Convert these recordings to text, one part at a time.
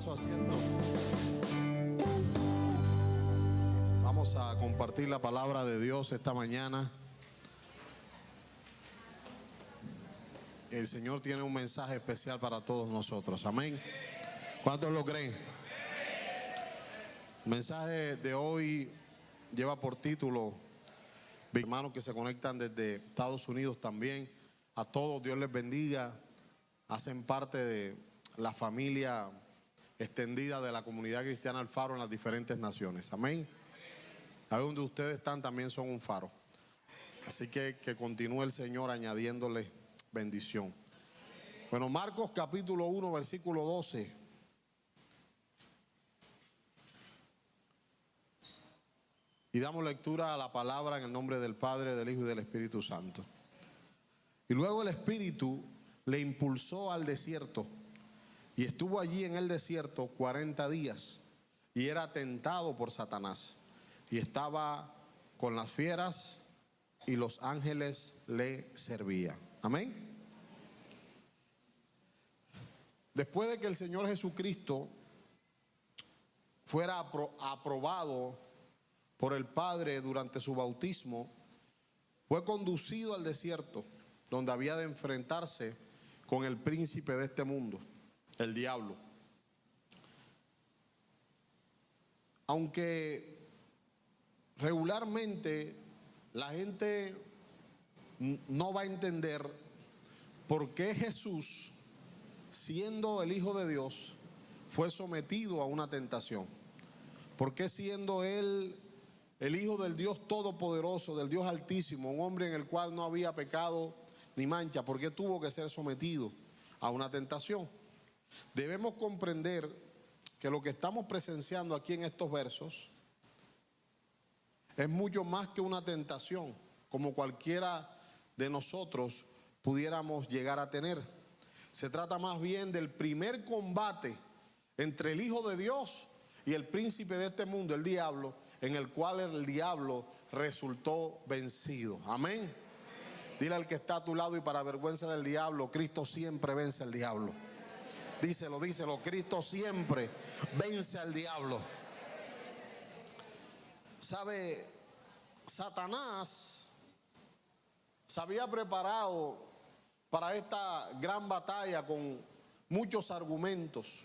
su asiento. Vamos a compartir la palabra de Dios esta mañana. El Señor tiene un mensaje especial para todos nosotros. Amén. ¿Cuántos lo creen? El mensaje de hoy lleva por título, hermanos que se conectan desde Estados Unidos también, a todos Dios les bendiga. Hacen parte de la familia extendida de la comunidad cristiana El Faro en las diferentes naciones. Amén. Ahí donde ustedes están también son un faro. Así que continúe el Señor añadiéndole bendición. Bueno, Marcos capítulo 1, versículo 12. Y damos lectura a la palabra en el nombre del Padre, del Hijo y del Espíritu Santo. Y luego el Espíritu le impulsó al desierto, y estuvo allí en el desierto 40 días, y era tentado por Satanás, y estaba con las fieras, y los ángeles le servían. Amén. Después de que el Señor Jesucristo fuera aprobado por el Padre durante su bautismo, fue conducido al desierto, donde había de enfrentarse con el príncipe de este mundo, el diablo. Aunque regularmente la gente no va a entender por qué Jesús, siendo el Hijo de Dios, fue sometido a una tentación. ¿Por qué, siendo Él el Hijo del Dios Todopoderoso, del Dios Altísimo, un hombre en el cual no había pecado ni mancha, por qué tuvo que ser sometido a una tentación? Debemos comprender que lo que estamos presenciando aquí en estos versos es mucho más que una tentación, como cualquiera de nosotros pudiéramos llegar a tener. Se trata más bien del primer combate entre el Hijo de Dios y el príncipe de este mundo, el diablo, en el cual el diablo resultó vencido. Amén. Dile al que está a tu lado: y para vergüenza del diablo, Cristo siempre vence al diablo. Díselo, díselo: Cristo siempre vence al diablo. ¿Sabe? Satanás se había preparado para esta gran batalla con muchos argumentos,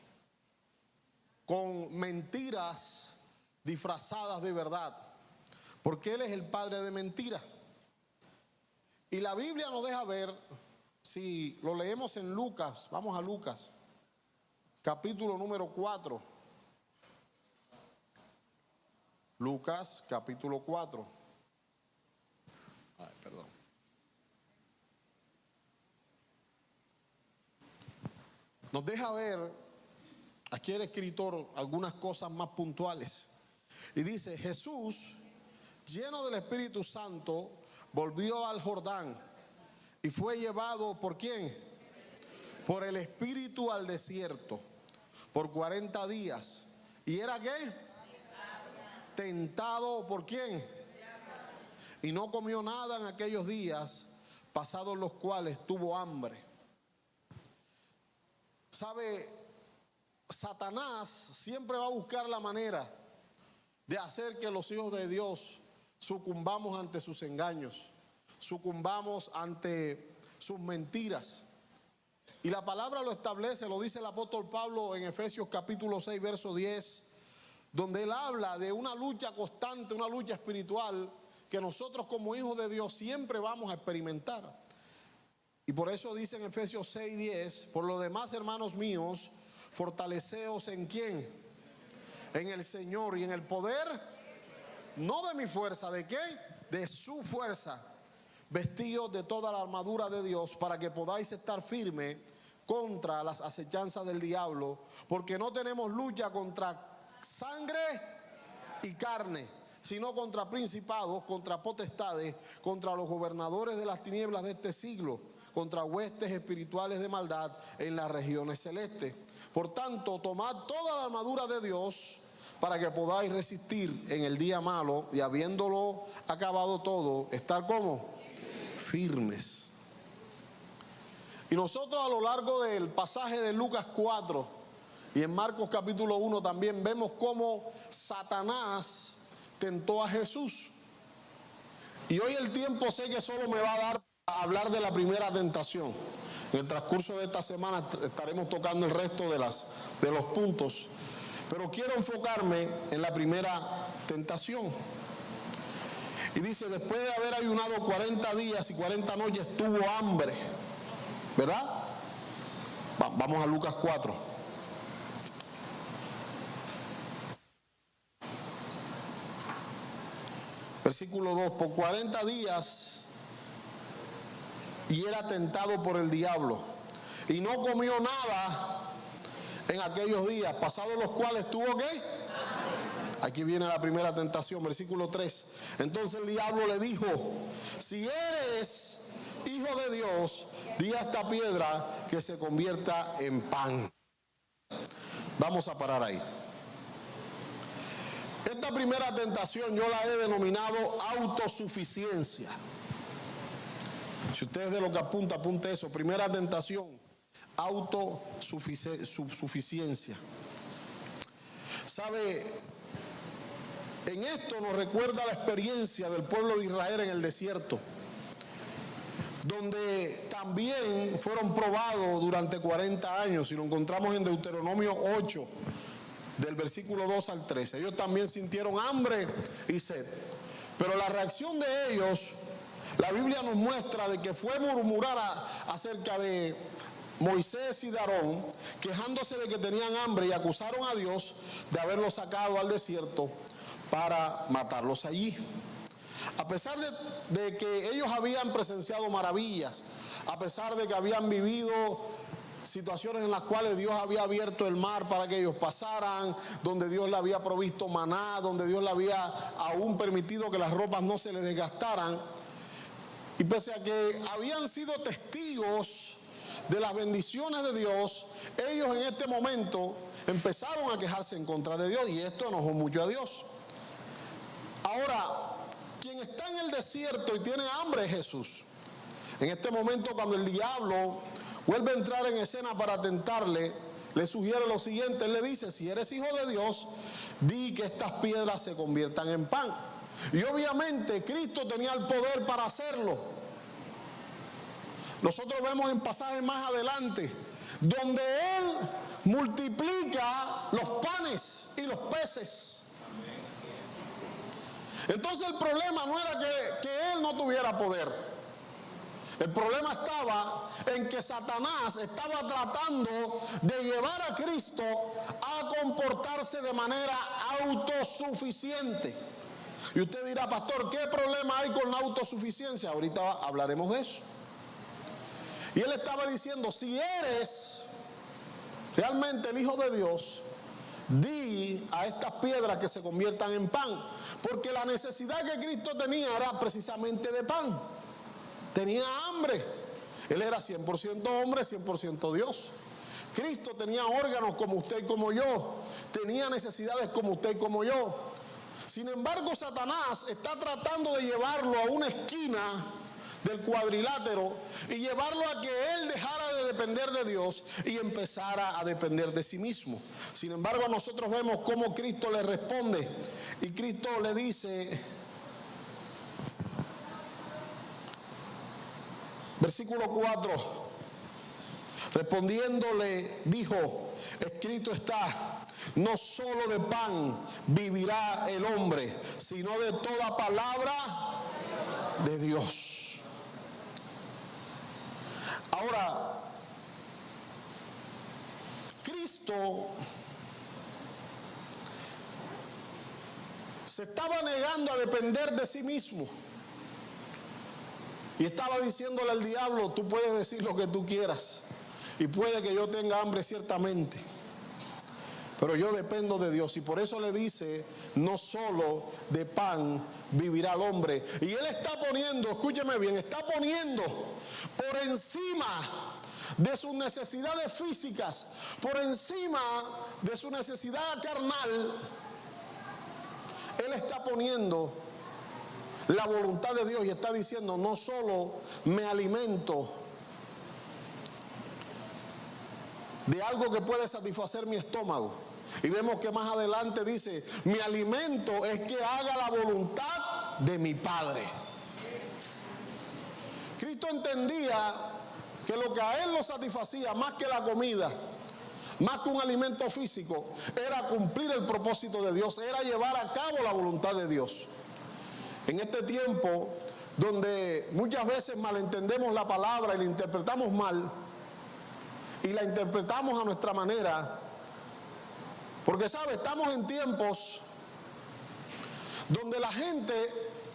con mentiras disfrazadas de verdad, porque él es el padre de mentira. Y la Biblia nos deja ver, si lo leemos en Lucas, vamos a Lucas, capítulo número 4. Lucas, capítulo 4. Perdón. Nos deja ver aquí el escritor algunas cosas más puntuales. Y dice: Jesús, lleno del Espíritu Santo, volvió al Jordán y fue llevado ¿por quién? Por el Espíritu al desierto por 40 días. ¿Y era qué? Tentado ¿por quién? Y no comió nada en aquellos días, pasados los cuales tuvo hambre. ¿Sabe? Satanás siempre va a buscar la manera de hacer que los hijos de Dios sucumbamos ante sus engaños, sucumbamos ante sus mentiras. Y la palabra lo establece, lo dice el apóstol Pablo en Efesios capítulo 6, verso 10, donde él habla de una lucha constante, una lucha espiritual que nosotros como hijos de Dios siempre vamos a experimentar. Y por eso dice en Efesios 6, 10: por lo demás, hermanos míos, fortaleceos ¿en quién? En el Señor y en el poder, no de mi fuerza, ¿de qué? De su fuerza. Vestidos de toda la armadura de Dios, para que podáis estar firmes contra las acechanzas del diablo, porque no tenemos lucha contra sangre y carne, sino contra principados, contra potestades, contra los gobernadores de las tinieblas de este siglo, contra huestes espirituales de maldad en las regiones celestes. Por tanto, tomad toda la armadura de Dios, para que podáis resistir en el día malo, y habiéndolo acabado todo, estar ¿cómo? Firmes. Y nosotros, a lo largo del pasaje de Lucas 4, Y en Marcos capítulo 1 también vemos cómo Satanás tentó a Jesús. Y hoy el tiempo sé que solo me va a dar para hablar de la primera tentación. En el transcurso de esta semana estaremos tocando el resto de los puntos. Pero quiero enfocarme en la primera tentación. Y dice, después de haber ayunado 40 días y 40 noches, tuvo hambre. ¿Verdad? Vamos a Lucas 4. Versículo 2. Por 40 días y era tentado por el diablo. Y no comió nada en aquellos días, pasados los cuales tuvo ¿qué? Aquí viene la primera tentación, versículo 3. Entonces el diablo le dijo, si eres hijo de Dios, di a esta piedra que se convierta en pan. Vamos a parar ahí. Esta primera tentación yo la he denominado autosuficiencia. Si usted es de lo que apunta, apunte eso. Primera tentación, autosuficiencia. ¿Sabe? En esto nos recuerda la experiencia del pueblo de Israel en el desierto, donde también fueron probados durante 40 años, y lo encontramos en Deuteronomio 8, del versículo 2 al 13. Ellos también sintieron hambre y sed, pero la reacción de ellos, la Biblia nos muestra de que fue murmurar acerca de Moisés y de Aarón, quejándose de que tenían hambre, y acusaron a Dios de haberlos sacado al desierto para matarlos allí. A pesar de que ellos habían presenciado maravillas, a pesar de que habían vivido situaciones en las cuales Dios había abierto el mar para que ellos pasaran, donde Dios le había provisto maná, donde Dios le había aún permitido que las ropas no se les desgastaran, y pese a que habían sido testigos de las bendiciones de Dios, ellos en este momento empezaron a quejarse en contra de Dios, y esto enojó mucho a Dios. Ahora, quien está en el desierto y tiene hambre es Jesús. En este momento, cuando el diablo vuelve a entrar en escena para tentarle, le sugiere lo siguiente. Él le dice, si eres hijo de Dios, di que estas piedras se conviertan en pan. Y obviamente Cristo tenía el poder para hacerlo. Nosotros vemos en pasajes más adelante, donde Él multiplica los panes y los peces. Entonces el problema no era que Él no tuviera poder. El problema estaba en que Satanás estaba tratando de llevar a Cristo a comportarse de manera autosuficiente. Y usted dirá, pastor, ¿qué problema hay con la autosuficiencia? Ahorita hablaremos de eso. Y él estaba diciendo, si eres realmente el Hijo de Dios, di a estas piedras que se conviertan en pan. Porque la necesidad que Cristo tenía era precisamente de pan. Tenía hambre. Él era 100% hombre, 100% Dios. Cristo tenía órganos como usted y como yo. Tenía necesidades como usted y como yo. Sin embargo, Satanás está tratando de llevarlo a una esquina del cuadrilátero y llevarlo a que él dejara de depender de Dios y empezara a depender de sí mismo. Sin embargo, nosotros vemos cómo Cristo le responde, y Cristo le dice, versículo 4, respondiéndole dijo, escrito está, no solo de pan vivirá el hombre, sino de toda palabra de Dios. Ahora, Cristo se estaba negando a depender de sí mismo y estaba diciéndole al diablo, tú puedes decir lo que tú quieras y puede que yo tenga hambre ciertamente, pero yo dependo de Dios. Y por eso le dice, no solo de pan vivirá el hombre. Y él está poniendo, escúcheme bien, está poniendo por encima de sus necesidades físicas, por encima de su necesidad carnal, él está poniendo la voluntad de Dios y está diciendo, no solo me alimento de algo que puede satisfacer mi estómago. Y vemos que más adelante dice, mi alimento es que haga la voluntad de mi Padre. Cristo entendía que lo que a él lo satisfacía más que la comida, más que un alimento físico, era cumplir el propósito de Dios, era llevar a cabo la voluntad de Dios. En este tiempo donde muchas veces malentendemos la palabra y la interpretamos mal, y la interpretamos a nuestra manera, porque sabe, estamos en tiempos donde la gente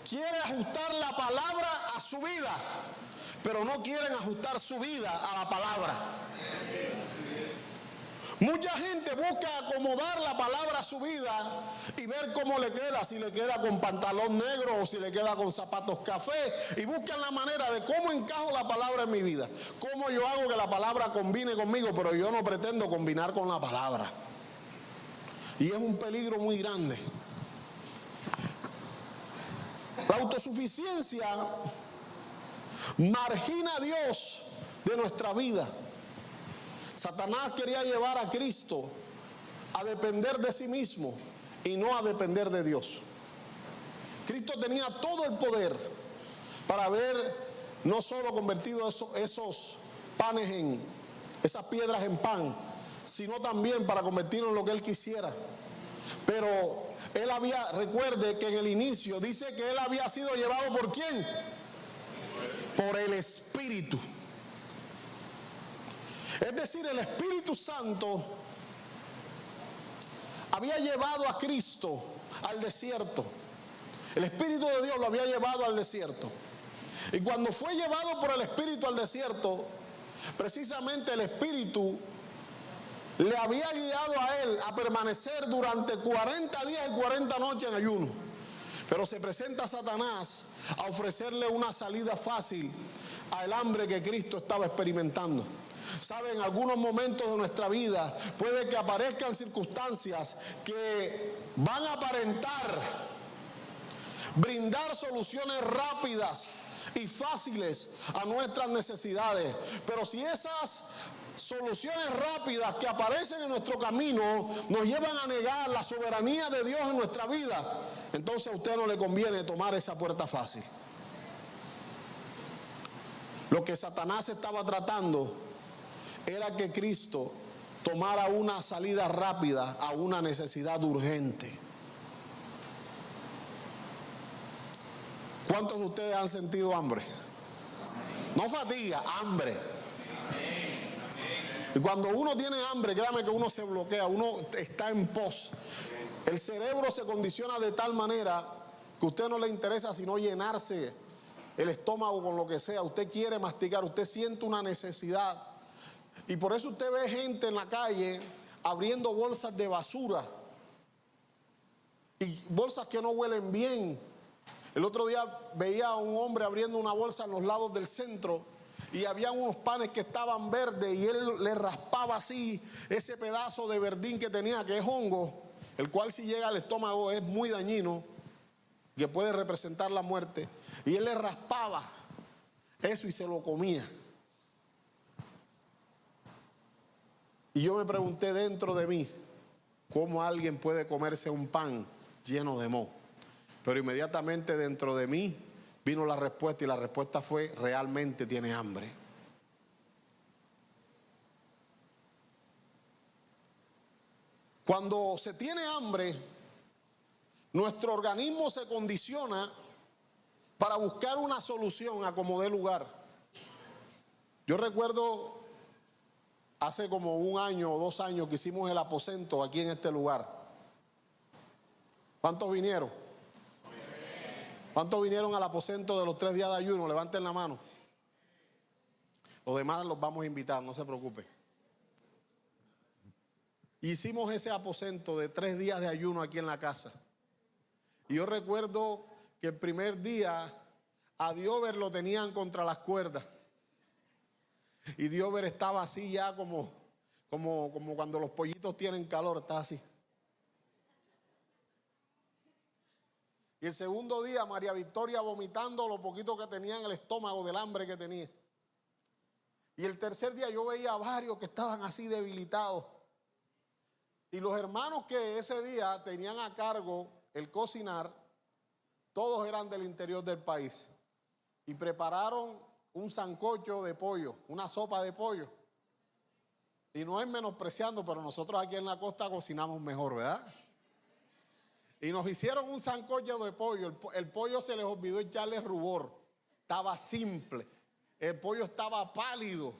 quiere ajustar la palabra a su vida, pero no quieren ajustar su vida a la palabra. Mucha gente busca acomodar la palabra a su vida y ver cómo le queda, si le queda con pantalón negro o si le queda con zapatos café, y buscan la manera de cómo encajo la palabra en mi vida, cómo yo hago que la palabra combine conmigo, pero yo no pretendo combinar con la palabra. Y es un peligro muy grande. La autosuficiencia margina a Dios de nuestra vida. Satanás quería llevar a Cristo a depender de sí mismo y no a depender de Dios. Cristo tenía todo el poder para haber no solo convertido esos panes esas piedras en pan, sino también para convertirlo en lo que él quisiera. Pero recuerde que en el inicio dice que él había sido llevado ¿por quién? Por el Espíritu. Es decir, el Espíritu Santo había llevado a Cristo al desierto. El Espíritu de Dios lo había llevado al desierto. Y cuando fue llevado por el Espíritu al desierto, precisamente el Espíritu le había guiado a él a permanecer durante 40 días y 40 noches en ayuno. Pero se presenta Satanás a ofrecerle una salida fácil al hambre que Cristo estaba experimentando. Saben, en algunos momentos de nuestra vida puede que aparezcan circunstancias que van a aparentar brindar soluciones rápidas y fáciles a nuestras necesidades, pero si esas soluciones rápidas que aparecen en nuestro camino nos llevan a negar la soberanía de Dios en nuestra vida, entonces a usted no le conviene tomar esa puerta fácil. Lo que Satanás estaba tratando era que Cristo tomara una salida rápida a una necesidad urgente. ¿Cuántos de ustedes han sentido hambre? No fatiga, hambre. Y cuando uno tiene hambre, créame que uno se bloquea, uno está en pos. El cerebro se condiciona de tal manera que a usted no le interesa sino llenarse el estómago con lo que sea. Usted quiere masticar, usted siente una necesidad. Y por eso usted ve gente en la calle abriendo bolsas de basura y bolsas que no huelen bien. El otro día veía a un hombre abriendo una bolsa en los lados del centro y había unos panes que estaban verdes y él le raspaba así ese pedazo de verdín que tenía, que es hongo, el cual si llega al estómago es muy dañino, que puede representar la muerte, y él le raspaba eso y se lo comía. Y yo me pregunté dentro de mí, ¿cómo alguien puede comerse un pan lleno de moho? Pero inmediatamente dentro de mí vino la respuesta, y la respuesta fue: realmente tiene hambre. Cuando se tiene hambre, nuestro organismo se condiciona para buscar una solución a como dé lugar. Yo recuerdo hace como 1 año o 2 años que hicimos el aposento aquí en este lugar. ¿Cuántos vinieron? ¿Cuántos vinieron al aposento de los 3 días de ayuno? Levanten la mano. Los demás los vamos a invitar, no se preocupen. Hicimos ese aposento de 3 días de ayuno aquí en la casa. Y yo recuerdo que el primer día a Diover lo tenían contra las cuerdas. Y Diover estaba así ya como cuando los pollitos tienen calor, está así. Y el segundo día María Victoria vomitando lo poquito que tenía en el estómago del hambre que tenía. Y el tercer día yo veía a varios que estaban así debilitados. Y los hermanos que ese día tenían a cargo el cocinar, todos eran del interior del país. Y prepararon un sancocho de pollo, una sopa de pollo. Y no es menospreciando, pero nosotros aquí en la costa cocinamos mejor, ¿verdad? Y nos hicieron un sancocho de pollo. El pollo se les olvidó echarle rubor. Estaba simple. El pollo estaba pálido,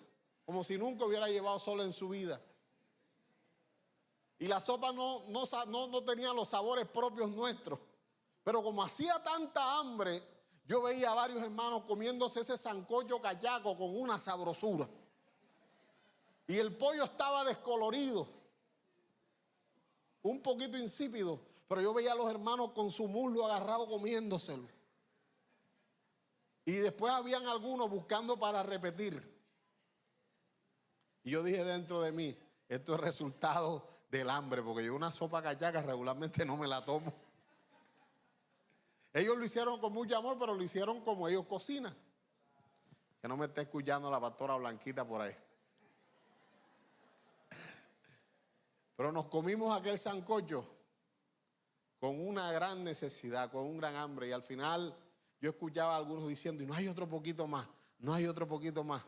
como si nunca hubiera llevado sol en su vida. Y la sopa no tenía los sabores propios nuestros. Pero como hacía tanta hambre, yo veía a varios hermanos comiéndose ese sancocho cachaco con una sabrosura. Y el pollo estaba descolorido, un poquito insípido, pero yo veía a los hermanos con su muslo agarrado comiéndoselo. Y después habían algunos buscando para repetir. Y yo dije dentro de mí, esto es resultado del hambre, porque yo una sopa cachaca regularmente no me la tomo. Ellos lo hicieron con mucho amor, pero lo hicieron como ellos cocinan. Que no me esté escuchando la pastora Blanquita por ahí. Pero nos comimos aquel sancocho con una gran necesidad, con un gran hambre. Y al final yo escuchaba a algunos diciendo, y no hay otro poquito más, no hay otro poquito más.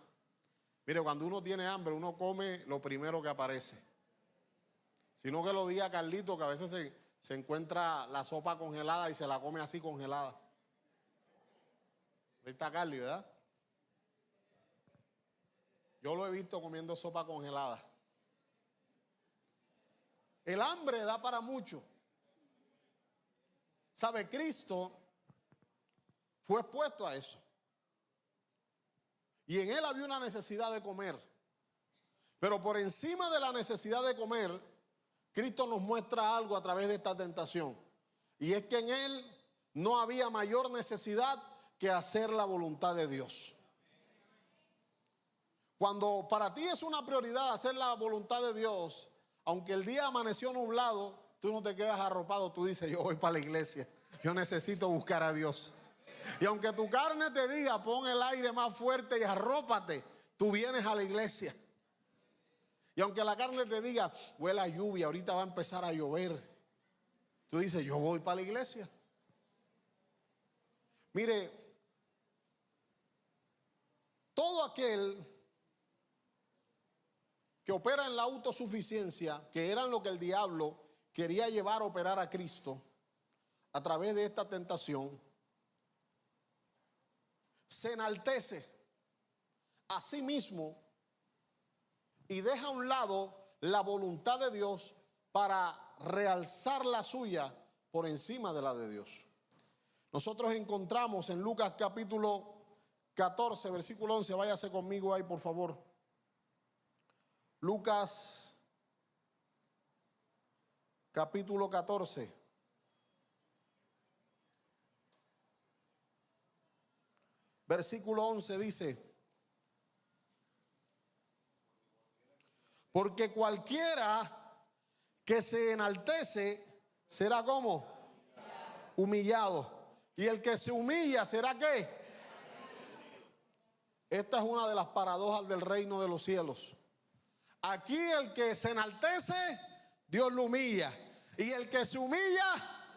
Mire, cuando uno tiene hambre, uno come lo primero que aparece. Sino que lo diga Carlito, que a veces se encuentra la sopa congelada y se la come así congelada. Ahí está Carly, ¿verdad? Yo lo he visto comiendo sopa congelada. El hambre da para mucho. ¿Sabe? Cristo fue expuesto a eso. Y en él había una necesidad de comer. Pero por encima de la necesidad de comer, Cristo nos muestra algo a través de esta tentación. Y es que en él no había mayor necesidad que hacer la voluntad de Dios. Cuando para ti es una prioridad hacer la voluntad de Dios, aunque el día amaneció nublado, tú no te quedas arropado, tú dices, yo voy para la iglesia, yo necesito buscar a Dios. Y aunque tu carne te diga, pon el aire más fuerte y arrópate, tú vienes a la iglesia. Y aunque la carne te diga, huele a lluvia, ahorita va a empezar a llover, tú dices, yo voy para la iglesia. Mire, todo aquel que opera en la autosuficiencia, que eran lo que el diablo quería llevar a operar a Cristo a través de esta tentación, se enaltece a sí mismo y deja a un lado la voluntad de Dios para realzar la suya por encima de la de Dios. Nosotros encontramos en Lucas capítulo 14, versículo 11, váyase conmigo ahí por favor. Lucas capítulo 14. Versículo 11 dice, porque cualquiera que se enaltece será como humillado. Y el que se humilla será ¿qué? Esta es una de las paradojas del reino de los cielos. Aquí el que se enaltece, Dios lo humilla. Y el que se humilla,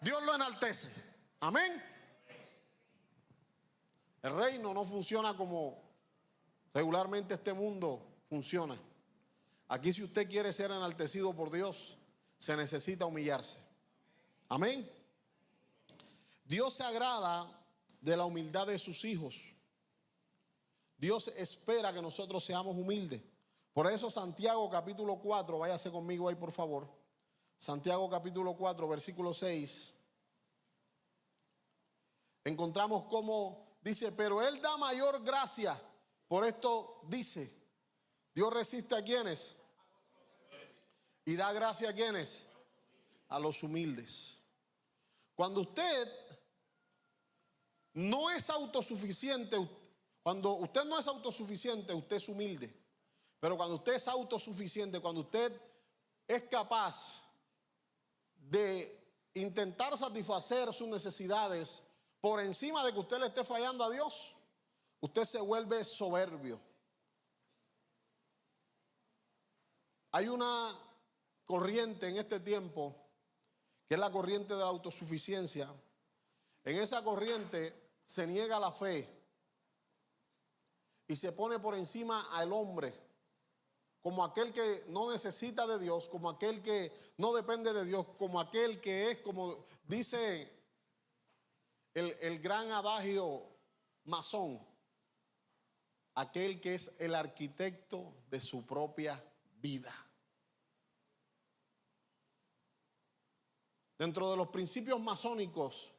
Dios lo enaltece. Amén. El reino no funciona como regularmente este mundo funciona. Aquí si usted quiere ser enaltecido por Dios, se necesita humillarse. Amén. Dios se agrada de la humildad de sus hijos. Dios espera que nosotros seamos humildes. Por eso Santiago capítulo 4, váyase conmigo ahí por favor. Santiago capítulo 4, versículo 6. Encontramos cómo dice, pero Él da mayor gracia. Por esto dice, Dios resiste a quienes y da gracia a quienes, a los humildes. Cuando usted no es autosuficiente, cuando usted no es autosuficiente, usted es humilde. Pero cuando usted es autosuficiente, cuando usted es capaz de intentar satisfacer sus necesidades por encima de que usted le esté fallando a Dios, usted se vuelve soberbio. Hay una corriente en este tiempo, que es la corriente de la autosuficiencia. En esa corriente se niega la fe y se pone por encima al hombre como aquel que no necesita de Dios, como aquel que no depende de Dios, como aquel que es, como dice el gran adagio masón, aquel que es el arquitecto de su propia vida. Dentro de los principios masónicos,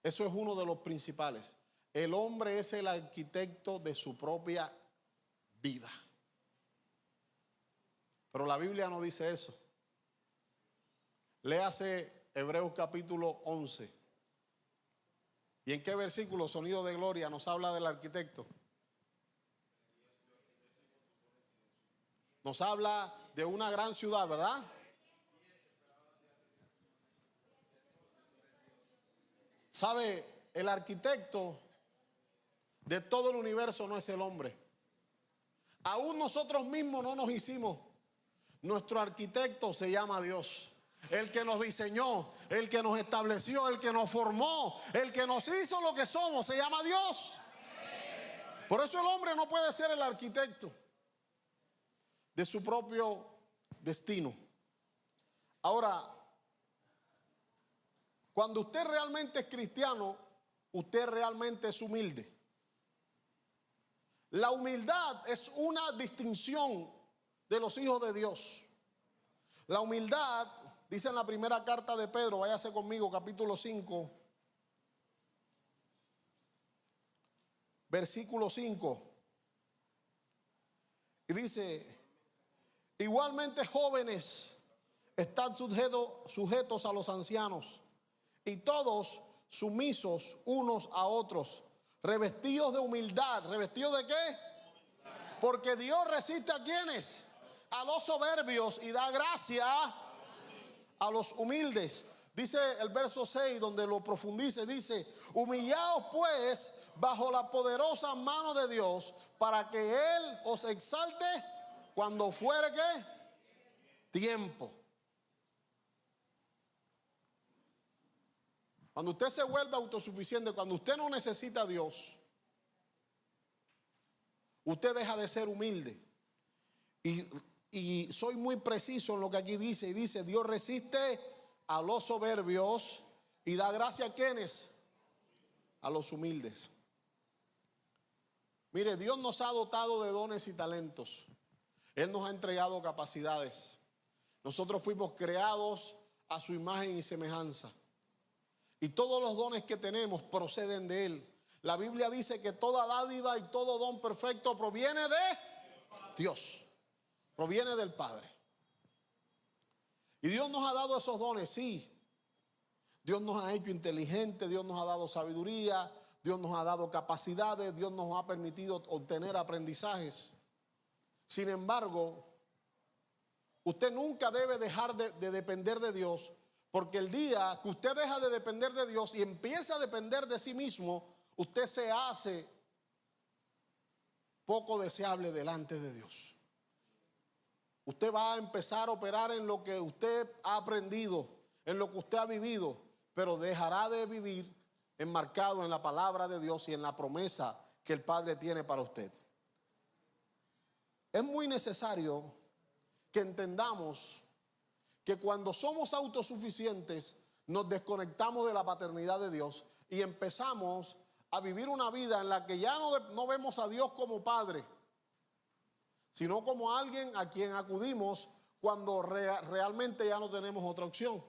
eso es uno de los principales. El hombre es el arquitecto de su propia vida. Pero la Biblia no dice eso. Léase Hebreos capítulo 11. ¿Y en qué versículo, sonido de gloria, nos habla del arquitecto? Nos habla de una gran ciudad, ¿verdad? ¿Sabe? El arquitecto de todo el universo no es el hombre. Aún nosotros mismos no nos hicimos. Nuestro arquitecto se llama Dios. El que nos diseñó, el que nos estableció, el que nos formó, el que nos hizo lo que somos, se llama Dios. Por eso el hombre no puede ser el arquitecto de su propio destino. Ahora, cuando usted realmente es cristiano, usted realmente es humilde. La humildad es una distinción de los hijos de Dios. La humildad, dice en la primera carta de Pedro, váyase conmigo, capítulo 5, versículo 5. Y dice: igualmente jóvenes, estad sujetos a los ancianos, y todos sumisos unos a otros, revestidos de humildad. ¿Revestidos de qué? Porque Dios resiste a quienes, a los soberbios, y da gracia a los humildes. Dice el verso 6, donde lo profundice, dice: humillaos pues bajo la poderosa mano de Dios, para que Él os exalte cuando fuere ¿qué? Tiempo. Cuando usted se vuelve autosuficiente, cuando usted no necesita a Dios, usted deja de ser humilde. Y soy muy preciso en lo que aquí dice. Y dice: Dios resiste a los soberbios y da gracia a quienes, a los humildes. Mire, Dios nos ha dotado de dones y talentos. Él nos ha entregado capacidades. Nosotros fuimos creados a su imagen y semejanza. Y todos los dones que tenemos proceden de Él. La Biblia dice que toda dádiva y todo don perfecto proviene de Dios. Proviene del Padre. Y Dios nos ha dado esos dones, sí. Dios nos ha hecho inteligentes, Dios nos ha dado sabiduría, Dios nos ha dado capacidades, Dios nos ha permitido obtener aprendizajes. Sin embargo, usted nunca debe dejar de depender de Dios, porque el día que usted deja de depender de Dios y empieza a depender de sí mismo, usted se hace poco deseable delante de Dios. Usted va a empezar a operar en lo que usted ha aprendido, en lo que usted ha vivido, pero dejará de vivir enmarcado en la palabra de Dios y en la promesa que el Padre tiene para usted. Es muy necesario que entendamos que cuando somos autosuficientes nos desconectamos de la paternidad de Dios y empezamos a vivir una vida en la que ya no vemos a Dios como Padre, sino como alguien a quien acudimos cuando realmente ya no tenemos otra opción.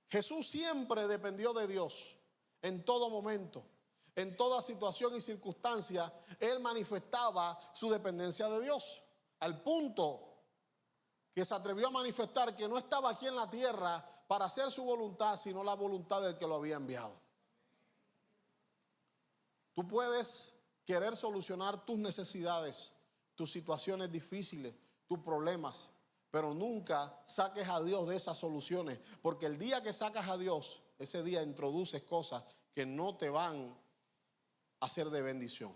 Jesús siempre dependió de Dios en todo momento, en toda situación y circunstancia. Él manifestaba su dependencia de Dios, al punto que se atrevió a manifestar que no estaba aquí en la tierra para hacer su voluntad, sino la voluntad del que lo había enviado. Tú puedes querer solucionar tus necesidades, tus situaciones difíciles, tus problemas, pero nunca saques a Dios de esas soluciones, porque el día que sacas a Dios, ese día introduces cosas que no te van a ser de bendición.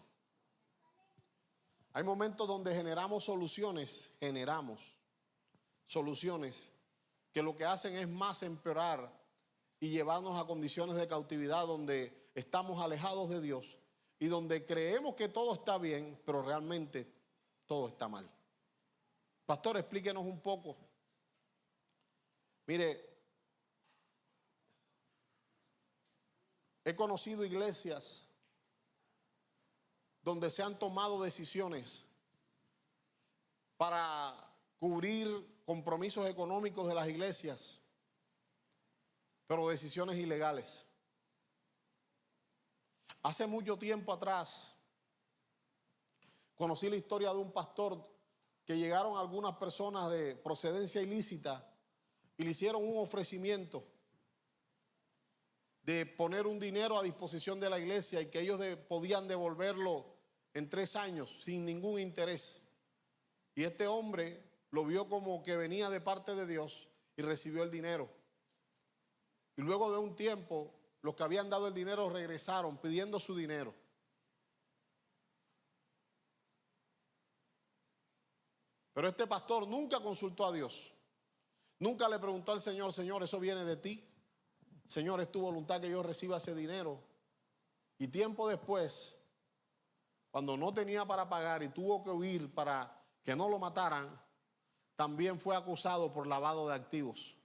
Hay momentos donde generamos soluciones que lo que hacen es más empeorar y llevarnos a condiciones de cautividad donde estamos alejados de Dios y donde creemos que todo está bien, pero realmente todo está mal. Pastor, explíquenos un poco. Mire, he conocido iglesias donde se han tomado decisiones para cubrir compromisos económicos de las iglesias, pero decisiones ilegales. Hace mucho tiempo atrás conocí la historia de un pastor que llegaron algunas personas de procedencia ilícita y le hicieron un ofrecimiento de poner un dinero a disposición de la iglesia y que ellos podían devolverlo en 3 años sin ningún interés. Y este hombre lo vio como que venía de parte de Dios y recibió el dinero. Y luego de un tiempo, los que habían dado el dinero regresaron pidiendo su dinero. Pero este pastor nunca consultó a Dios. Nunca le preguntó al Señor: Señor, ¿eso viene de ti? Señor, ¿es tu voluntad que yo reciba ese dinero? Y tiempo después, cuando no tenía para pagar y tuvo que huir para que no lo mataran, también fue acusado por lavado de activos.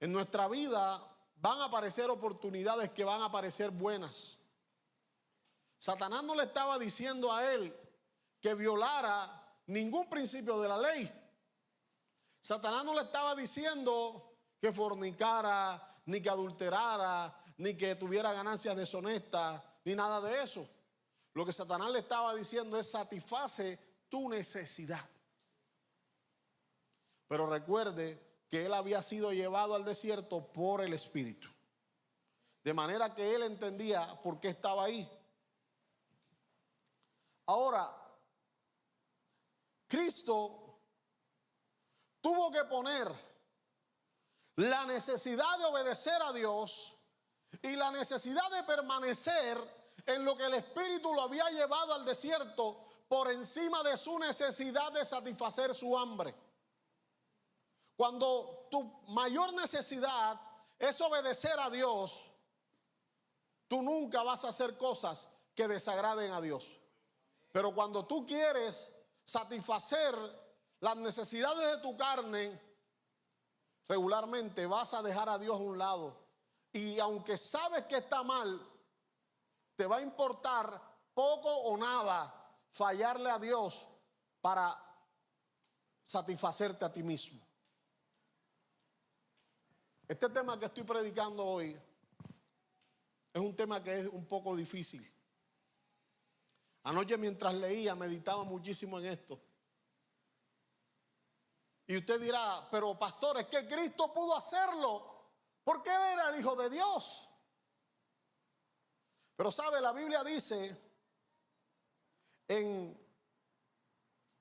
En nuestra vida van a aparecer oportunidades que van a parecer buenas. Satanás no le estaba diciendo a él que violara ningún principio de la ley. Satanás no le estaba diciendo que fornicara, ni que adulterara, ni que tuviera ganancias deshonestas, ni nada de eso. Lo que Satanás le estaba diciendo es: satisface tu necesidad. Pero recuerde que él había sido llevado al desierto por el Espíritu. De manera que él entendía por qué estaba ahí. Ahora, Cristo tuvo que poner la necesidad de obedecer a Dios y la necesidad de permanecer en lo que el Espíritu lo había llevado al desierto por encima de su necesidad de satisfacer su hambre. Cuando tu mayor necesidad es obedecer a Dios, tú nunca vas a hacer cosas que desagraden a Dios. Pero cuando tú quieres satisfacer las necesidades de tu carne, regularmente vas a dejar a Dios a un lado. Y aunque sabes que está mal, te va a importar poco o nada fallarle a Dios para satisfacerte a ti mismo. Este tema que estoy predicando hoy es un tema que es un poco difícil. Anoche mientras leía meditaba muchísimo en esto. Y usted dirá: pero pastor, es que Cristo pudo hacerlo porque Él era el Hijo de Dios. Pero sabe, la Biblia dice en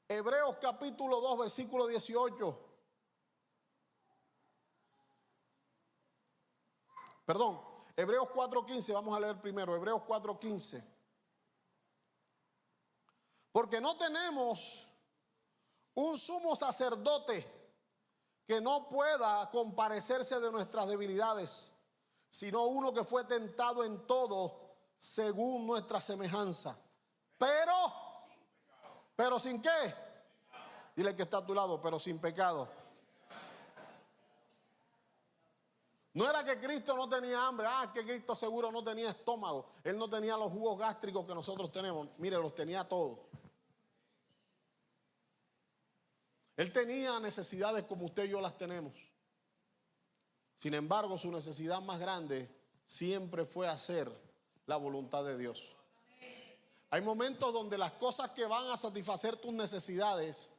Hebreos capítulo 2 versículo 18. Perdón, Hebreos 4:15, vamos a leer primero, Hebreos 4:15. Porque no tenemos un sumo sacerdote que no pueda compadecerse de nuestras debilidades, sino uno que fue tentado en todo según nuestra semejanza. Pero ¿sin qué? Dile que está a tu lado: pero sin pecado. No era que Cristo no tenía hambre, que Cristo seguro no tenía estómago, Él no tenía los jugos gástricos que nosotros tenemos. Mire, los tenía todos. Él tenía necesidades como usted y yo las tenemos. Sin embargo, su necesidad más grande siempre fue hacer la voluntad de Dios. Hay momentos donde las cosas que van a satisfacer tus necesidades,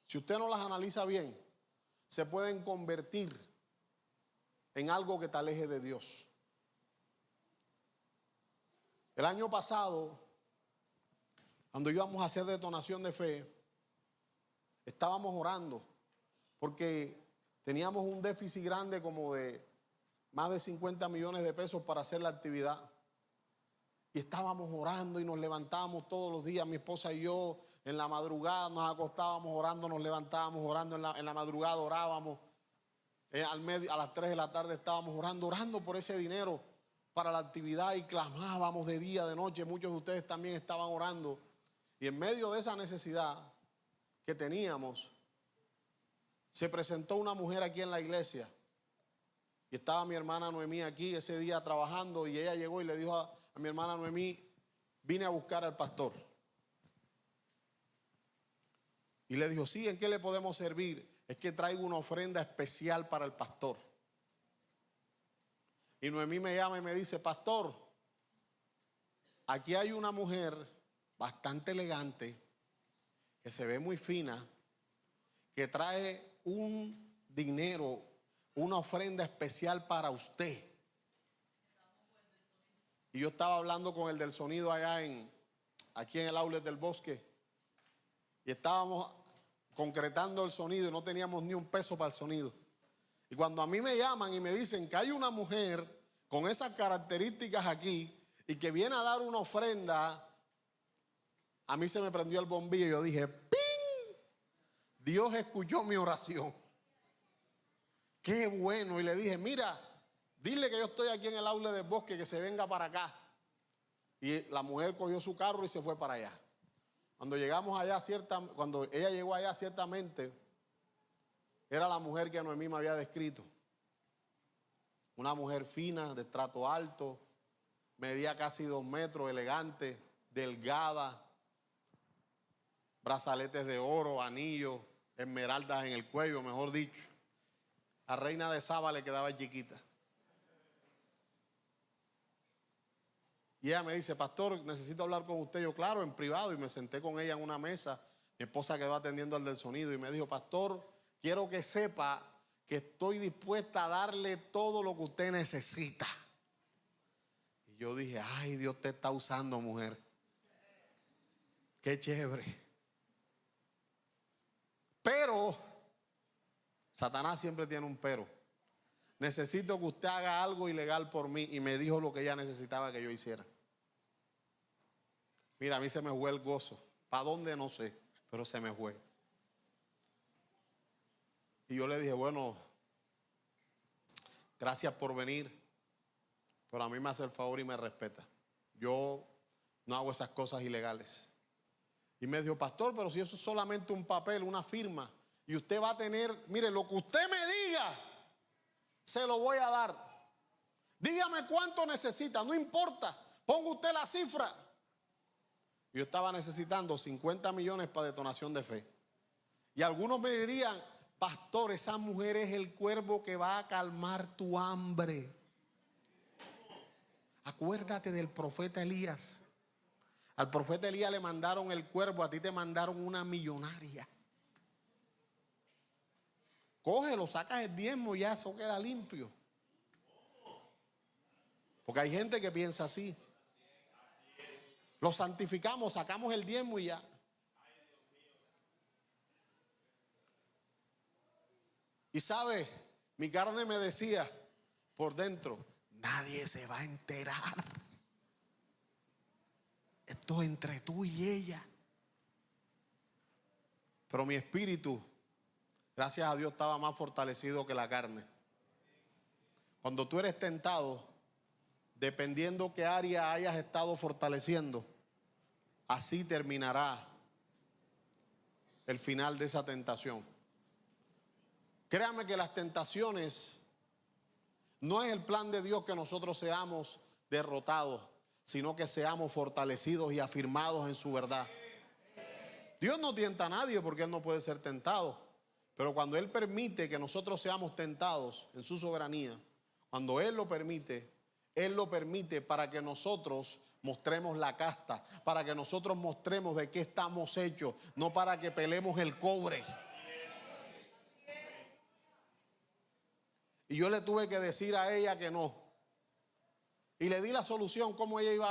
si usted no las analiza bien, se pueden convertir en algo que te aleje de Dios. El año pasado, cuando íbamos a hacer detonación de fe, estábamos orando porque teníamos un déficit grande como de más de 50 millones de pesos para hacer la actividad. Y estábamos orando y nos levantábamos todos los días, mi esposa y yo, en la madrugada nos acostábamos orando, nos levantábamos orando, en la madrugada orábamos. A las 3 de la tarde estábamos orando por ese dinero para la actividad y clamábamos de día, de noche. Muchos de ustedes también estaban orando. Y en medio de esa necesidad que teníamos, se presentó una mujer aquí en la iglesia. Y estaba mi hermana Noemí aquí ese día trabajando y ella llegó y le dijo a mi hermana Noemí, vine a buscar al pastor. Y le dijo, sí, ¿en qué le podemos servir? Es que traigo una ofrenda especial para el pastor. Y Noemí me llama y me dice, pastor, aquí hay una mujer bastante elegante, que se ve muy fina, que trae un dinero, una ofrenda especial para usted. Y yo estaba hablando con el del sonido aquí en el outlet del Bosque. Y estábamos concretando el sonido y no teníamos ni un peso para el sonido. Y cuando a mí me llaman y me dicen que hay una mujer con esas características aquí y que viene a dar una ofrenda, a mí se me prendió el bombillo y yo dije, ¡ping! Dios escuchó mi oración. ¡Qué bueno! Y le dije, mira, dile que yo estoy aquí en el outlet del Bosque, que se venga para acá. Y la mujer cogió su carro y se fue para allá. Cuando ella llegó allá, ciertamente, era la mujer que Noemí me había descrito. Una mujer fina, de estrato alto, medía casi 2 metros, elegante, delgada, brazaletes de oro, anillos, esmeraldas en el cuello, mejor dicho. La reina de Saba le quedaba chiquita. Y ella me dice, pastor, necesito hablar con usted. Yo, claro, en privado. Y me senté con ella en una mesa. Mi esposa quedó atendiendo al del sonido y me dijo, pastor, quiero que sepa que estoy dispuesta a darle todo lo que usted necesita. Y yo dije, ay, Dios te está usando, mujer. Qué chévere. Pero, Satanás siempre tiene un pero. Necesito que usted haga algo ilegal por mí. Y me dijo lo que ella necesitaba que yo hiciera. Mira, a mí se me fue el gozo. ¿Para dónde? No sé, pero se me fue. Y yo le dije, bueno, gracias por venir, pero a mí me hace el favor y me respeta. Yo no hago esas cosas ilegales. Y me dijo, pastor, pero si eso es solamente un papel, una firma, y usted va a tener, mire, lo que usted me diga, se lo voy a dar. Dígame cuánto necesita, no importa, ponga usted la cifra. Yo estaba necesitando 50 millones para detonación de fe. Y algunos me dirían, pastor, esa mujer es el cuervo que va a calmar tu hambre. Acuérdate del profeta Elías. Al profeta Elías le mandaron el cuervo, a ti te mandaron una millonaria. Cógelo, sacas el diezmo y ya eso queda limpio. Porque hay gente que piensa así. Lo santificamos, sacamos el diezmo y ya. Y sabe, mi carne me decía por dentro, nadie se va a enterar. Esto es entre tú y ella. Pero mi espíritu, gracias a Dios, estaba más fortalecido que la carne. Cuando tú eres tentado, dependiendo qué área hayas estado fortaleciendo, así terminará el final de esa tentación. Créame que las tentaciones no es el plan de Dios que nosotros seamos derrotados, sino que seamos fortalecidos y afirmados en su verdad. Dios no tienta a nadie porque Él no puede ser tentado. Pero cuando Él permite que nosotros seamos tentados en su soberanía, cuando Él lo permite para que nosotros mostremos la casta, para que nosotros mostremos de qué estamos hechos, no para que pelemos el cobre. Y yo le tuve que decir a ella que no. Y le di la solución, cómo ella iba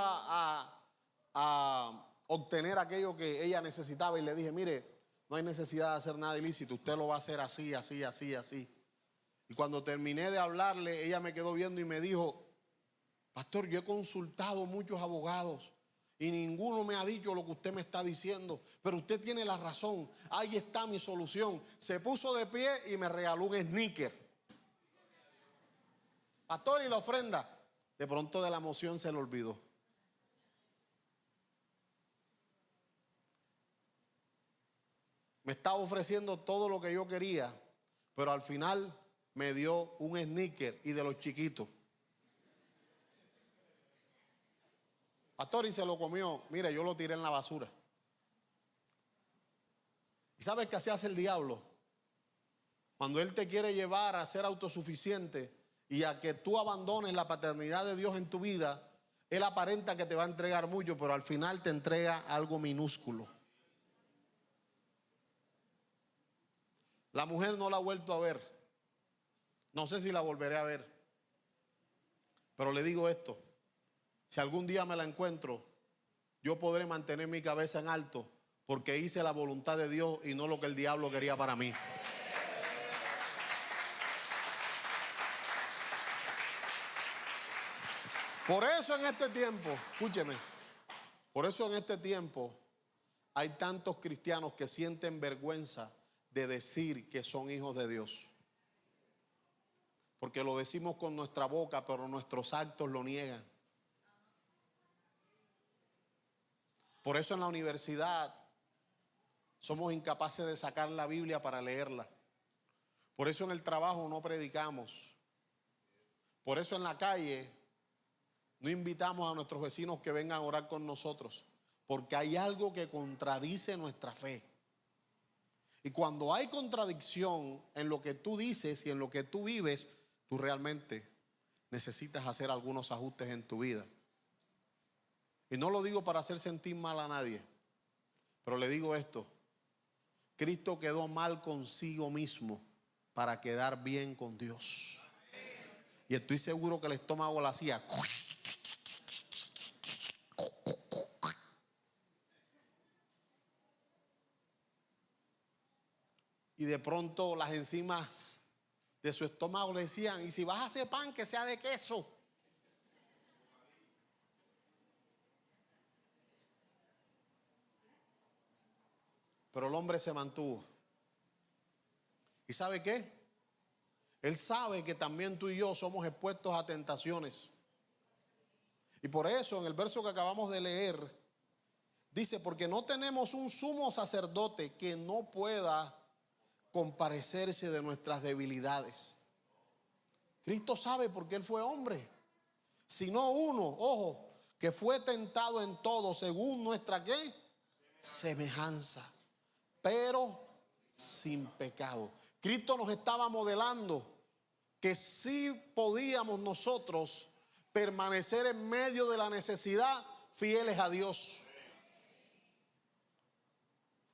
a obtener aquello que ella necesitaba. Y le dije, mire, no hay necesidad de hacer nada ilícito. Usted lo va a hacer así, así, así, así. Y cuando terminé de hablarle, ella me quedó viendo y me dijo, Pastor, yo he consultado muchos abogados y ninguno me ha dicho lo que usted me está diciendo, pero usted tiene la razón, ahí está mi solución. Se puso de pie y me regaló un sneaker. Pastor, ¿y la ofrenda? De pronto de la emoción se le olvidó. Me estaba ofreciendo todo lo que yo quería, pero al final me dio un sneaker y de los chiquitos. Pastor, y se lo comió. Mire, yo lo tiré en la basura. ¿Y sabes qué así hace el diablo? Cuando él te quiere llevar a ser autosuficiente y a que tú abandones la paternidad de Dios en tu vida, él aparenta que te va a entregar mucho, pero al final te entrega algo minúsculo. La mujer no la ha vuelto a ver. No sé si la volveré a ver. Pero le digo esto. Si algún día me la encuentro, yo podré mantener mi cabeza en alto porque hice la voluntad de Dios y no lo que el diablo quería para mí. Por eso en este tiempo, escúcheme, por eso en este tiempo hay tantos cristianos que sienten vergüenza de decir que son hijos de Dios. Porque lo decimos con nuestra boca, pero nuestros actos lo niegan. Por eso en la universidad somos incapaces de sacar la Biblia para leerla. Por eso en el trabajo no predicamos. Por eso en la calle no invitamos a nuestros vecinos que vengan a orar con nosotros. Porque hay algo que contradice nuestra fe. Y cuando hay contradicción en lo que tú dices y en lo que tú vives, tú realmente necesitas hacer algunos ajustes en tu vida. Y no lo digo para hacer sentir mal a nadie, pero le digo esto: Cristo quedó mal consigo mismo para quedar bien con Dios. Y estoy seguro que el estómago lo hacía. Y de pronto las enzimas de su estómago le decían: y si vas a hacer pan, que sea de queso. Pero el hombre se mantuvo. ¿Y sabe qué? Él sabe que también tú y yo somos expuestos a tentaciones. Y por eso en el verso que acabamos de leer dice: porque no tenemos un sumo sacerdote que no pueda compadecerse de nuestras debilidades. Cristo sabe porque Él fue hombre. Sino uno, ojo, que fue tentado en todo según nuestra ¿qué? Semejanza, pero sin pecado. Cristo nos estaba modelando que sí podíamos nosotros permanecer en medio de la necesidad fieles a Dios.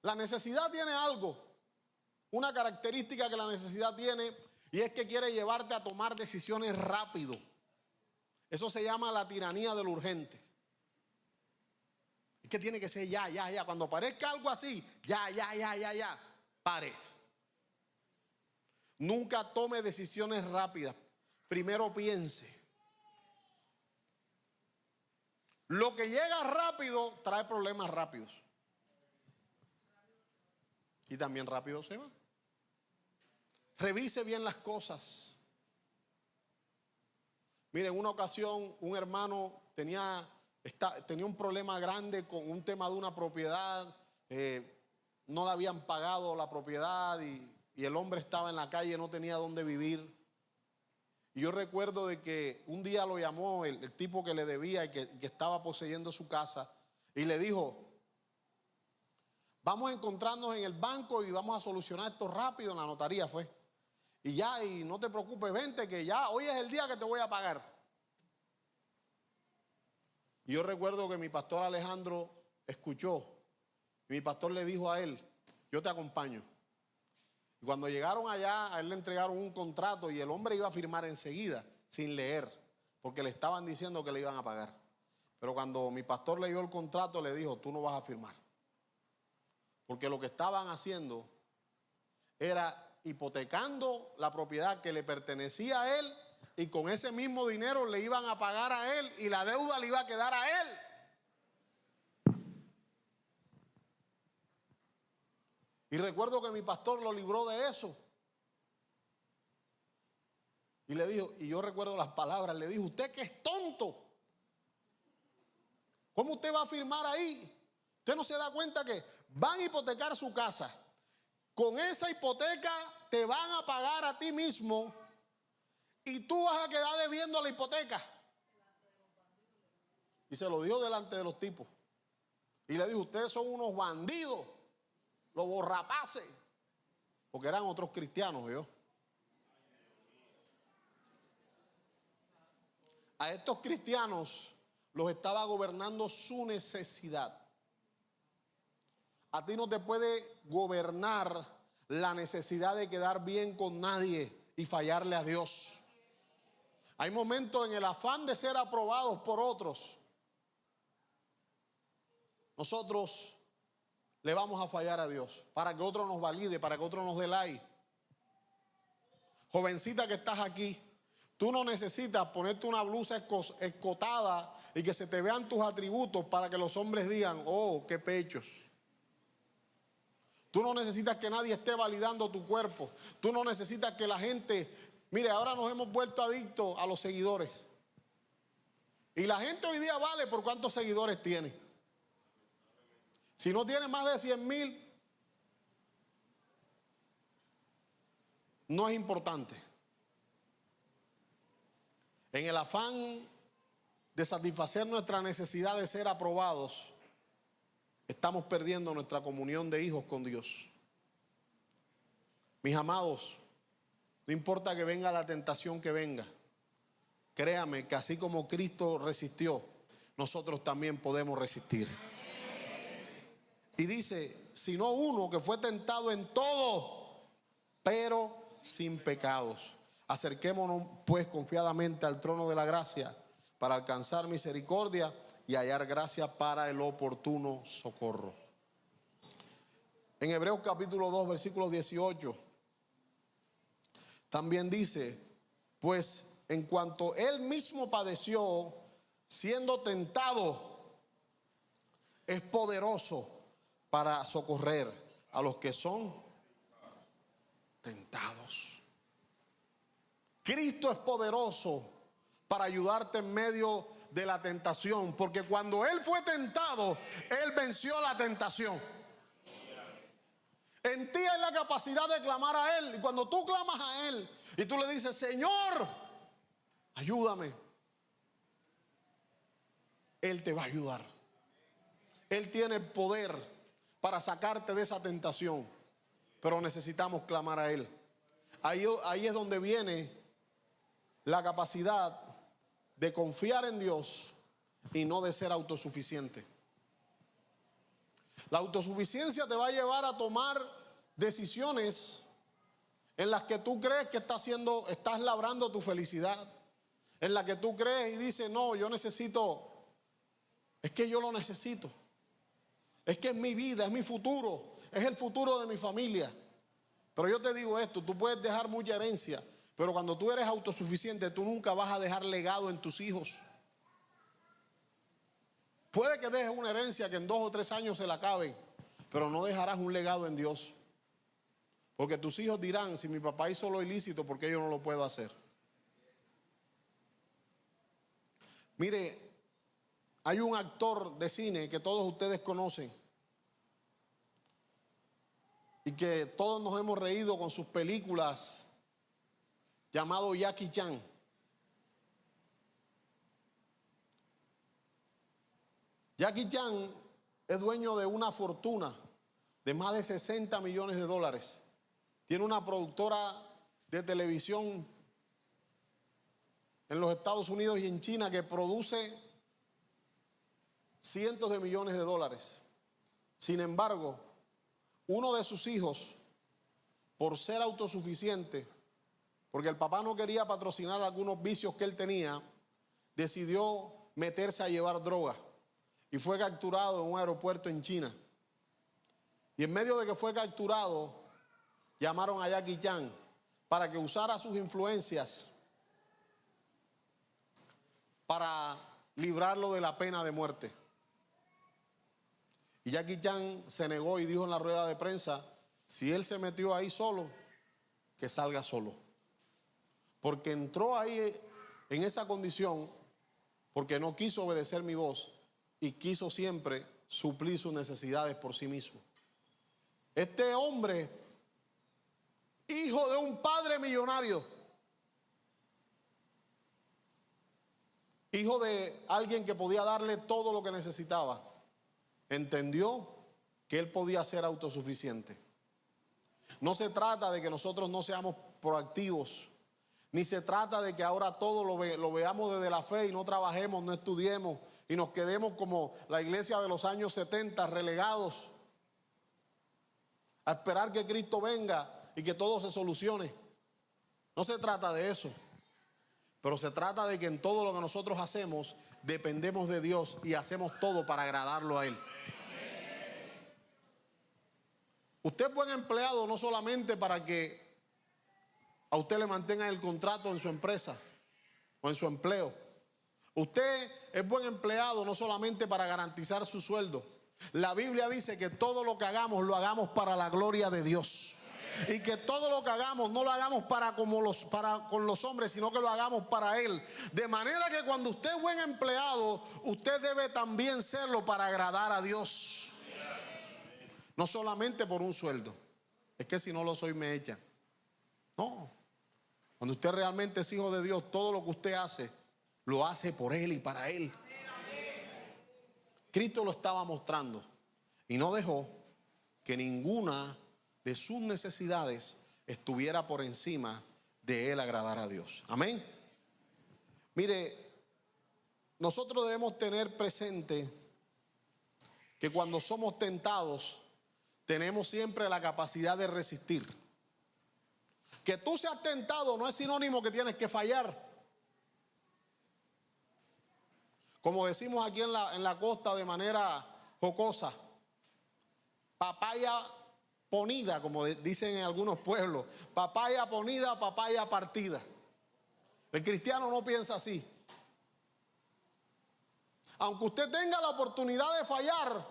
La necesidad tiene algo, una característica que la necesidad tiene, y es que quiere llevarte a tomar decisiones rápido. Eso se llama la tiranía del urgente. Es que tiene que ser ya, ya, ya. Cuando parezca algo así, ya, ya, ya, ya, ya, pare. Nunca tome decisiones rápidas. Primero piense. Lo que llega rápido trae problemas rápidos. Y también rápido se va. Revise bien las cosas. Mire, en una ocasión un hermano tenía un problema grande con un tema de una propiedad. No le habían pagado la propiedad y el hombre estaba en la calle, no tenía dónde vivir. Y yo recuerdo de que un día lo llamó el tipo que le debía y que estaba poseyendo su casa, y le dijo: vamos a encontrarnos en el banco y vamos a solucionar esto rápido. En la notaría fue. Y ya, y no te preocupes, vente que ya hoy es el día que te voy a pagar. Y yo recuerdo que mi pastor Alejandro escuchó. Y mi pastor le dijo a él: yo te acompaño. Y cuando llegaron allá, a él le entregaron un contrato y el hombre iba a firmar enseguida, sin leer, porque le estaban diciendo que le iban a pagar. Pero cuando mi pastor leyó el contrato, le dijo: tú no vas a firmar. Porque lo que estaban haciendo era hipotecando la propiedad que le pertenecía a él y con ese mismo dinero le iban a pagar a él y la deuda le iba a quedar a él. Y recuerdo que mi pastor lo libró de eso. Y le dijo, y yo recuerdo las palabras, le dijo: usted que es tonto, ¿cómo usted va a firmar ahí? Usted no se da cuenta que van a hipotecar su casa. Con esa hipoteca te van a pagar a ti mismo y tú vas a quedar debiendo la hipoteca. Y se lo dijo delante de los tipos. Y le dijo: ustedes son unos bandidos, los borrapaces. Porque eran otros cristianos, ¿vio? A estos cristianos los estaba gobernando su necesidad. A ti no te puede gobernar la necesidad de quedar bien con nadie y fallarle a Dios. Hay momentos en el afán de ser aprobados por otros, nosotros le vamos a fallar a Dios para que otro nos valide, para que otro nos dé like. Jovencita que estás aquí, tú no necesitas ponerte una blusa escotada y que se te vean tus atributos para que los hombres digan: oh, qué pechos. Tú no necesitas que nadie esté validando tu cuerpo. Tú no necesitas que la gente... Mire, ahora nos hemos vuelto adictos a los seguidores. Y la gente hoy día vale por cuántos seguidores tiene. Si no tiene más de 100,000, no es importante. En el afán de satisfacer nuestra necesidad de ser aprobados, estamos perdiendo nuestra comunión de hijos con Dios. Mis amados, no importa que venga la tentación que venga, créame que así como Cristo resistió, nosotros también podemos resistir. Y dice: sino uno que fue tentado en todo, pero sin pecados. Acerquémonos pues confiadamente al trono de la gracia para alcanzar misericordia y hallar gracia para el oportuno socorro. En Hebreos capítulo 2, versículo 18, también dice: pues en cuanto él mismo padeció siendo tentado, es poderoso para socorrer a los que son tentados. Cristo es poderoso para ayudarte en medio de la tentación, porque cuando él fue tentado, él venció la tentación. En ti hay la capacidad de clamar a él, y cuando tú clamas a él y tú le dices: Señor, ayúdame, él te va a ayudar. Él tiene el poder para sacarte de esa tentación, pero necesitamos clamar a él. Ahí es donde viene la capacidad de confiar en Dios y no de ser autosuficiente. La autosuficiencia te va a llevar a tomar decisiones en las que tú crees que estás labrando tu felicidad, en las que tú crees y dices: no, yo necesito, es que yo lo necesito, es que es mi vida, es mi futuro, es el futuro de mi familia. Pero yo te digo esto: tú puedes dejar mucha herencia, pero cuando tú eres autosuficiente, tú nunca vas a dejar legado en tus hijos. Puede que dejes una herencia que en 2 o 3 años se la acaben, pero no dejarás un legado en Dios. Porque tus hijos dirán: si mi papá hizo lo ilícito, ¿por qué yo no lo puedo hacer? Mire, hay un actor de cine que todos ustedes conocen y que todos nos hemos reído con sus películas, llamado Jackie Chan. Jackie Chan es dueño de una fortuna de más de 60 millones de dólares. Tiene una productora de televisión en los Estados Unidos y en China que produce cientos de millones de dólares. Sin embargo, uno de sus hijos, por ser autosuficiente, porque el papá no quería patrocinar algunos vicios que él tenía, decidió meterse a llevar droga y fue capturado en un aeropuerto en China. Y en medio de que fue capturado, llamaron a Jackie Chan para que usara sus influencias para librarlo de la pena de muerte. Y Jackie Chan se negó y dijo en la rueda de prensa, si él se metió ahí solo, que salga solo. Porque entró ahí en esa condición porque no quiso obedecer mi voz y quiso siempre suplir sus necesidades por sí mismo. Este hombre, hijo de un padre millonario, hijo de alguien que podía darle todo lo que necesitaba, entendió que él podía ser autosuficiente. No se trata de que nosotros no seamos proactivos, ni se trata de que ahora todo lo veamos desde la fe y no trabajemos, no estudiemos y nos quedemos como la iglesia de los años 70, relegados a esperar que Cristo venga y que todo se solucione. No se trata de eso, pero se trata de que en todo lo que nosotros hacemos dependemos de Dios y hacemos todo para agradarlo a Él. Usted es buen empleado no solamente para que a usted le mantengan el contrato en su empresa o en su empleo. Usted es buen empleado no solamente para garantizar su sueldo. La Biblia dice que todo lo que hagamos lo hagamos para la gloria de Dios. Y que todo lo que hagamos no lo hagamos con los hombres, sino que lo hagamos para Él. De manera que cuando usted es buen empleado, usted debe también serlo para agradar a Dios. No solamente por un sueldo. Es que si no lo soy me echan. No. Cuando usted realmente es hijo de Dios, todo lo que usted hace, lo hace por Él y para Él. Cristo lo estaba mostrando y no dejó que ninguna de sus necesidades estuviera por encima de Él agradar a Dios. Amén. Mire, nosotros debemos tener presente que cuando somos tentados, tenemos siempre la capacidad de resistir. Que tú seas tentado no es sinónimo que tienes que fallar. Como decimos aquí en la costa de manera jocosa, papaya ponida, como dicen en algunos pueblos, papaya ponida, papaya partida. El cristiano no piensa así. Aunque usted tenga la oportunidad de fallar,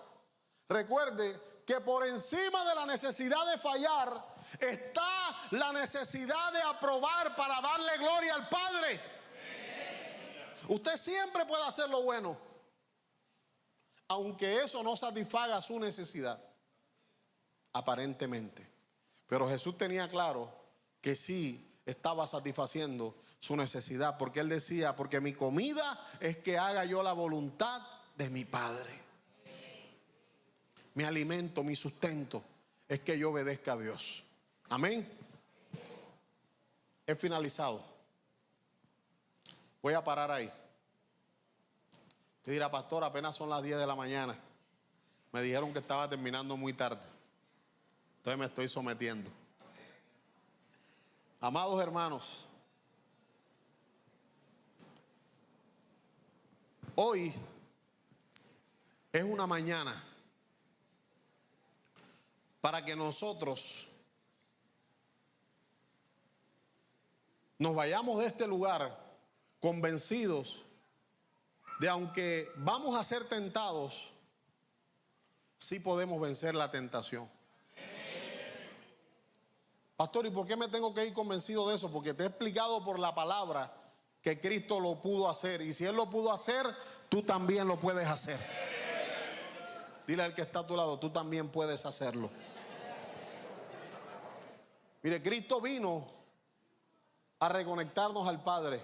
recuerde que por encima de la necesidad de fallar está la necesidad de aprobar para darle gloria al Padre. Usted siempre puede hacer lo bueno, aunque eso no satisfaga su necesidad, aparentemente. Pero Jesús tenía claro que sí estaba satisfaciendo su necesidad, porque Él decía, porque mi comida es que haga yo la voluntad de mi Padre. Mi alimento, mi sustento es que yo obedezca a Dios. Amén. He finalizado. Voy a parar ahí. Usted dirá, pastor, apenas son las 10 de la mañana. Me dijeron que estaba terminando muy tarde. Entonces me estoy sometiendo. Amados hermanos, hoy es una mañana para que nosotros nos vayamos de este lugar convencidos de aunque vamos a ser tentados, sí podemos vencer la tentación. Pastor, ¿y por qué me tengo que ir convencido de eso? Porque te he explicado por la palabra que Cristo lo pudo hacer. Y si Él lo pudo hacer, tú también lo puedes hacer. Dile al que está a tu lado, tú también puedes hacerlo. Mire, Cristo vino a reconectarnos al Padre.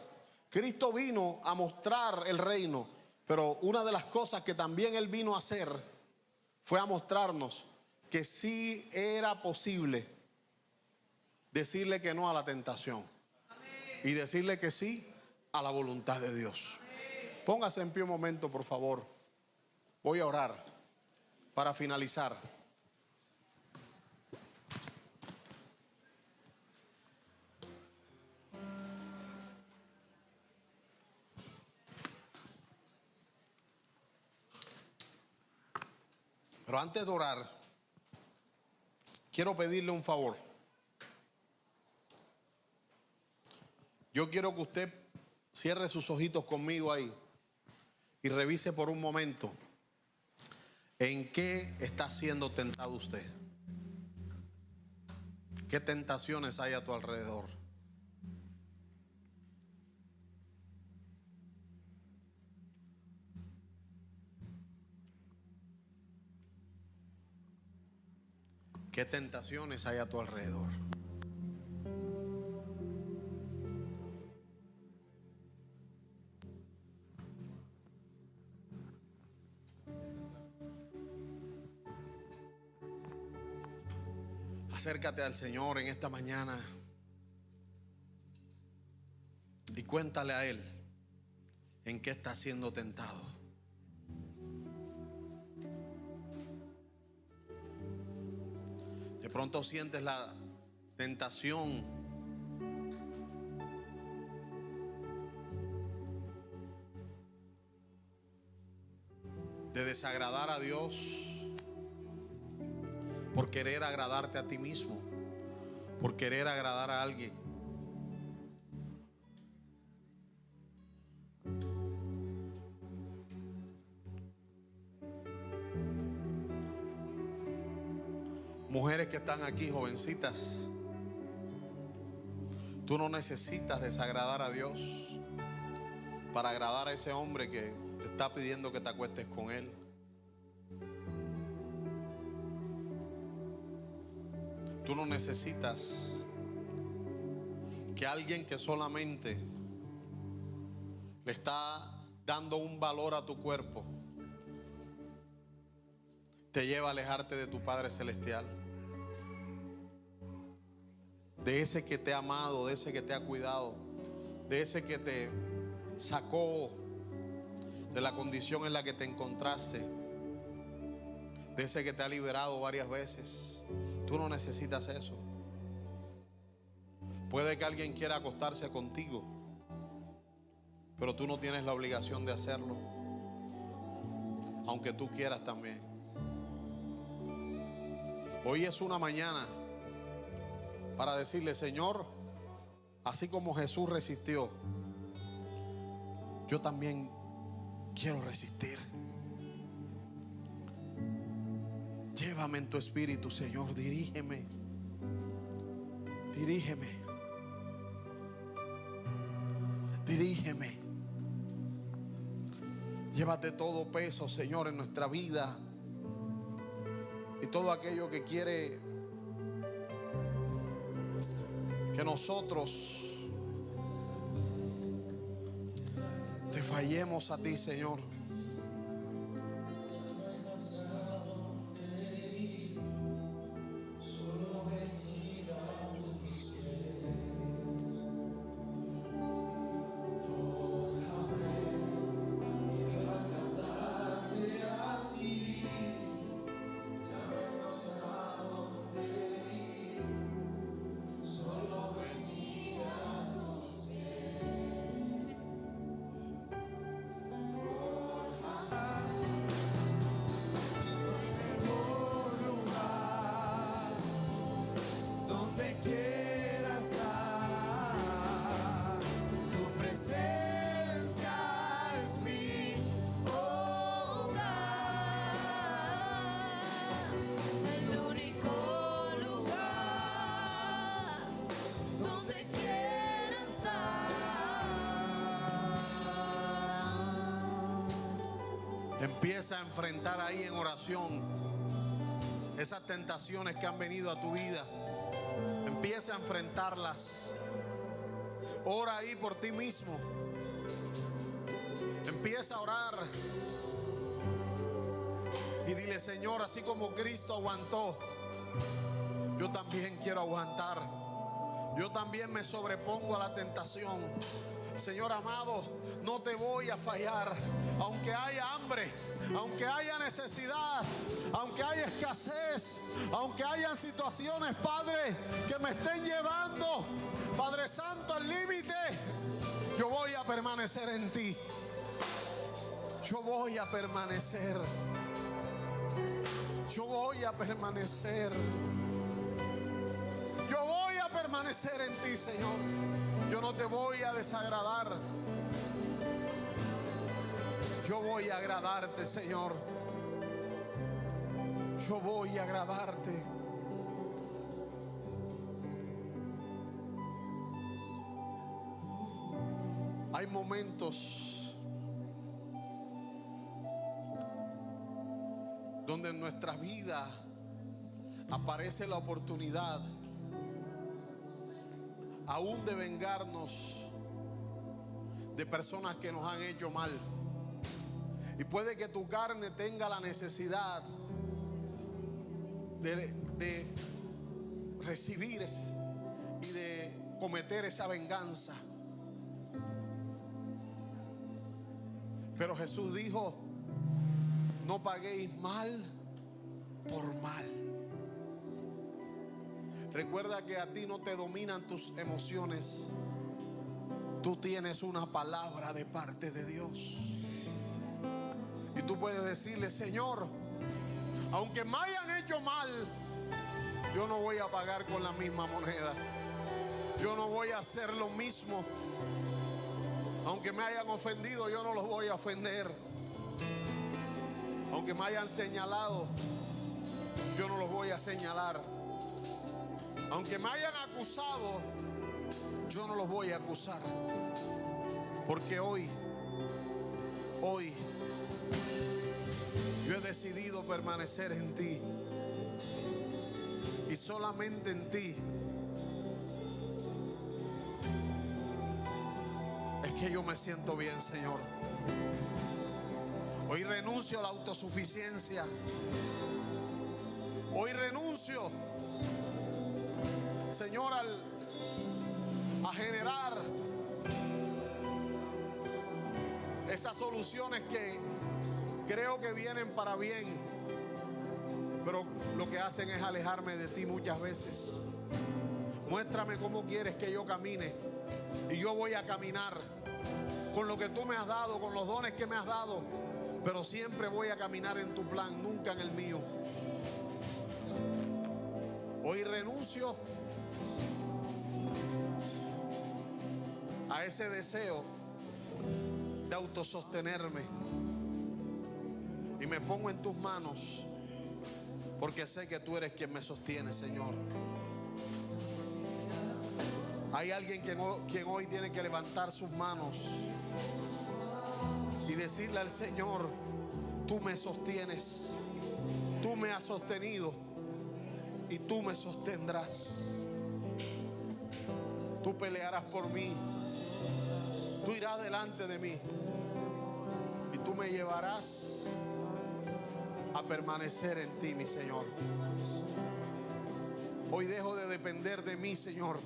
Cristo vino a mostrar el reino. Pero una de las cosas que también Él vino a hacer fue a mostrarnos que sí era posible decirle que no a la tentación. Y decirle que sí a la voluntad de Dios. Póngase en pie un momento, por favor. Voy a orar para finalizar. Pero antes de orar, quiero pedirle un favor. Yo quiero que usted Cierre sus ojitos conmigo ahí y revise por un momento en qué está siendo tentado usted. ¿Qué tentaciones hay a tu alrededor? ¿Qué tentaciones hay a tu alrededor? Acércate al Señor en esta mañana y cuéntale a Él en qué está siendo tentado. De pronto sientes la tentación de desagradar a Dios por querer agradarte a ti mismo, por querer agradar a alguien. Mujeres que están aquí, jovencitas, tú no necesitas desagradar a Dios para agradar a ese hombre que te está pidiendo que te acuestes con él. Tú no necesitas que alguien que solamente le está dando un valor a tu cuerpo te lleve a alejarte de tu Padre Celestial, de ese que te ha amado, de ese que te ha cuidado, de ese que te sacó de la condición en la que te encontraste, de ese que te ha liberado varias veces. Tú no necesitas eso. Puede que alguien quiera acostarse contigo, pero tú no tienes la obligación de hacerlo, aunque tú quieras también. Hoy es una mañana para decirle: Señor, así como Jesús resistió, yo también quiero resistir. Llévame en tu espíritu, Señor, dirígeme. Dirígeme. Dirígeme. Llévate todo peso, Señor, en nuestra vida y todo aquello que quiere que nosotros te fallemos a ti, Señor. Empieza a enfrentar ahí en oración esas tentaciones que han venido a tu vida. Empieza a enfrentarlas. Ora ahí por ti mismo. Empieza a orar y dile: Señor, así como Cristo aguantó, yo también quiero aguantar. Yo también me sobrepongo a la tentación. Señor amado, no te voy a fallar. Aunque haya hambre, aunque haya necesidad, aunque haya escasez, aunque haya situaciones, Padre, que me estén llevando, Padre Santo, al límite, yo voy a permanecer en ti. Yo voy a permanecer. Yo voy a permanecer. Yo voy a permanecer en ti, Señor. Yo no te voy a desagradar. Yo voy a agradarte, Señor. Yo voy a agradarte. Hay momentos donde en nuestra vida aparece la oportunidad aún de vengarnos de personas que nos han hecho mal. Y puede que tu carne tenga la necesidad de recibir y de cometer esa venganza. Pero Jesús dijo: no paguéis mal por mal. Recuerda que a ti no te dominan tus emociones. Tú tienes una palabra de parte de Dios. Y tú puedes decirle: Señor, aunque me hayan hecho mal, yo no voy a pagar con la misma moneda. Yo no voy a hacer lo mismo. Aunque me hayan ofendido, yo no los voy a ofender. Aunque me hayan señalado, yo no los voy a señalar. Aunque me hayan acusado, yo no los voy a acusar. Porque hoy yo he decidido permanecer en ti. Y solamente en ti es que yo me siento bien, Señor. Hoy renuncio a la autosuficiencia. Hoy renuncio, Señor, a generar esas soluciones que creo que vienen para bien, pero lo que hacen es alejarme de ti muchas veces. Muéstrame cómo quieres que yo camine, y yo voy a caminar con lo que tú me has dado, con los dones que me has dado, pero siempre voy a caminar en tu plan, nunca en el mío. Hoy renuncio a ese deseo de autosostenerme y me pongo en tus manos, porque sé que tú eres quien me sostiene, Señor. Hay alguien quien hoy tiene que levantar sus manos y decirle al Señor: tú me sostienes, tú me has sostenido y tú me sostendrás. Tú pelearás por mí, tú irás delante de mí y tú me llevarás a permanecer en ti, mi Señor. Hoy dejo de depender de mí, Señor.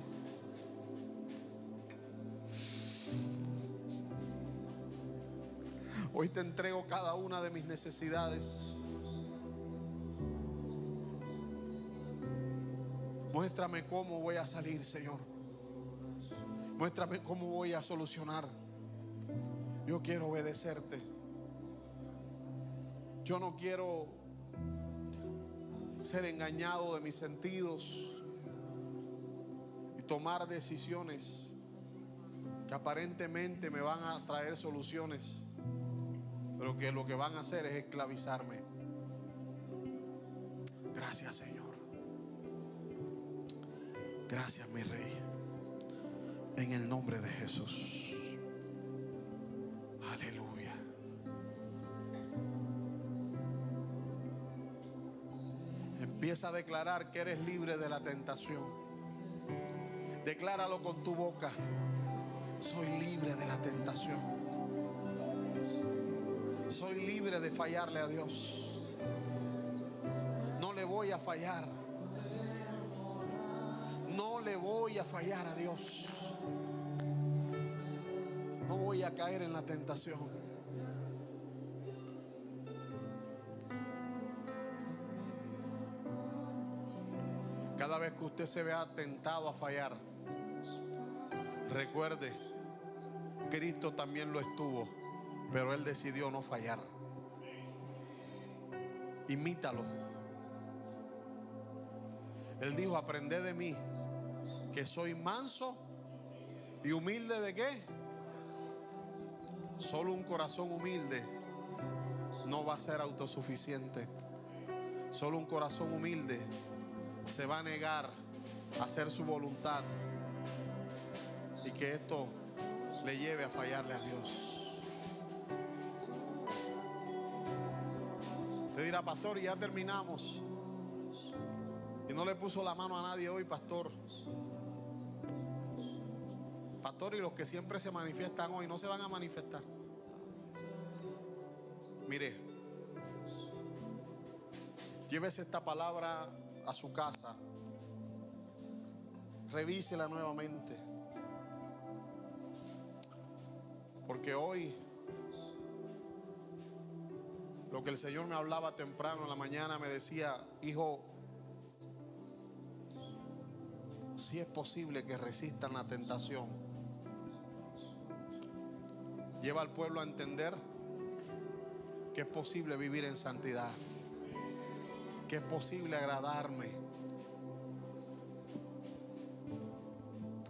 Hoy te entrego cada una de mis necesidades. Muéstrame cómo voy a salir, Señor. Muéstrame cómo voy a solucionar. Yo quiero obedecerte. Yo no quiero ser engañado de mis sentidos y tomar decisiones que aparentemente me van a traer soluciones, pero que lo que van a hacer es esclavizarme. Gracias, Señor. Gracias, mi Rey. En el nombre de Jesús. Aleluya. Empieza a declarar que eres libre de la tentación. Decláralo con tu boca: soy libre de la tentación. Soy libre de fallarle a Dios. No le voy a fallar. No le voy a fallar a Dios. No voy a caer en la tentación. Cada vez que usted se vea tentado a fallar, recuerde, Cristo también lo estuvo, pero Él decidió no fallar. Imítalo. Él dijo: aprended de mí, que soy manso y humilde. ¿De qué? Solo un corazón humilde no va a ser autosuficiente. Solo un corazón humilde se va a negar a hacer su voluntad y que esto le lleve a fallarle a Dios. Te dirá, pastor, y ya terminamos. Y no le puso la mano a nadie hoy, pastor. Pastor, y los que siempre se manifiestan hoy no se van a manifestar. Mire, llévese esta palabra a su casa. Revísela nuevamente. Porque hoy, lo que el Señor me hablaba temprano en la mañana, me decía, hijo, si es posible que resistan la tentación. Lleva al pueblo a entender que es posible vivir en santidad, que es posible agradarme.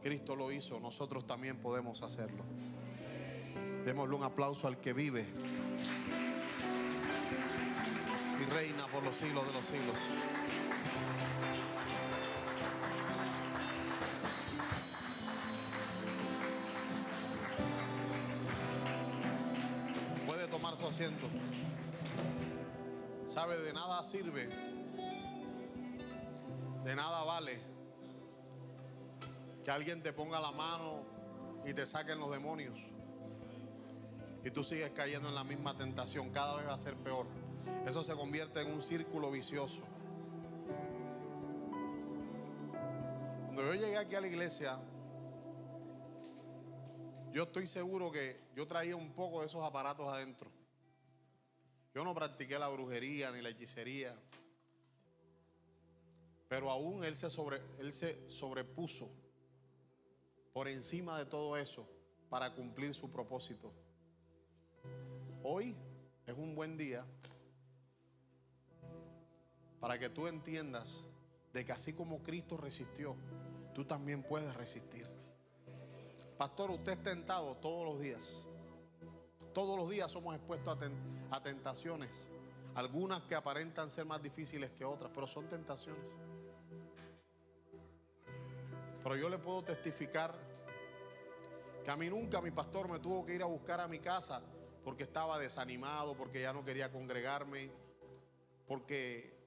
Cristo lo hizo, nosotros también podemos hacerlo. Démosle un aplauso al que vive y reina por los siglos de los siglos. Puede tomar su asiento. Sabe, de nada sirve, de nada vale que alguien te ponga la mano y te saquen los demonios y tú sigues cayendo en la misma tentación. Cada vez va a ser peor. Eso se convierte en un círculo vicioso. Cuando yo llegué aquí a la iglesia, yo estoy seguro que yo traía un poco de esos aparatos adentro. Yo no practiqué la brujería ni la hechicería, pero aún él se sobrepuso por encima de todo eso para cumplir su propósito. Hoy es un buen día para que tú entiendas de que así como Cristo resistió, tú también puedes resistir. Pastor, usted es tentado todos los días. Todos los días somos expuestos a tentaciones. Algunas que aparentan ser más difíciles que otras, pero son tentaciones. Pero yo le puedo testificar que a mí nunca mi pastor me tuvo que ir a buscar a mi casa porque estaba desanimado, porque ya no quería congregarme, porque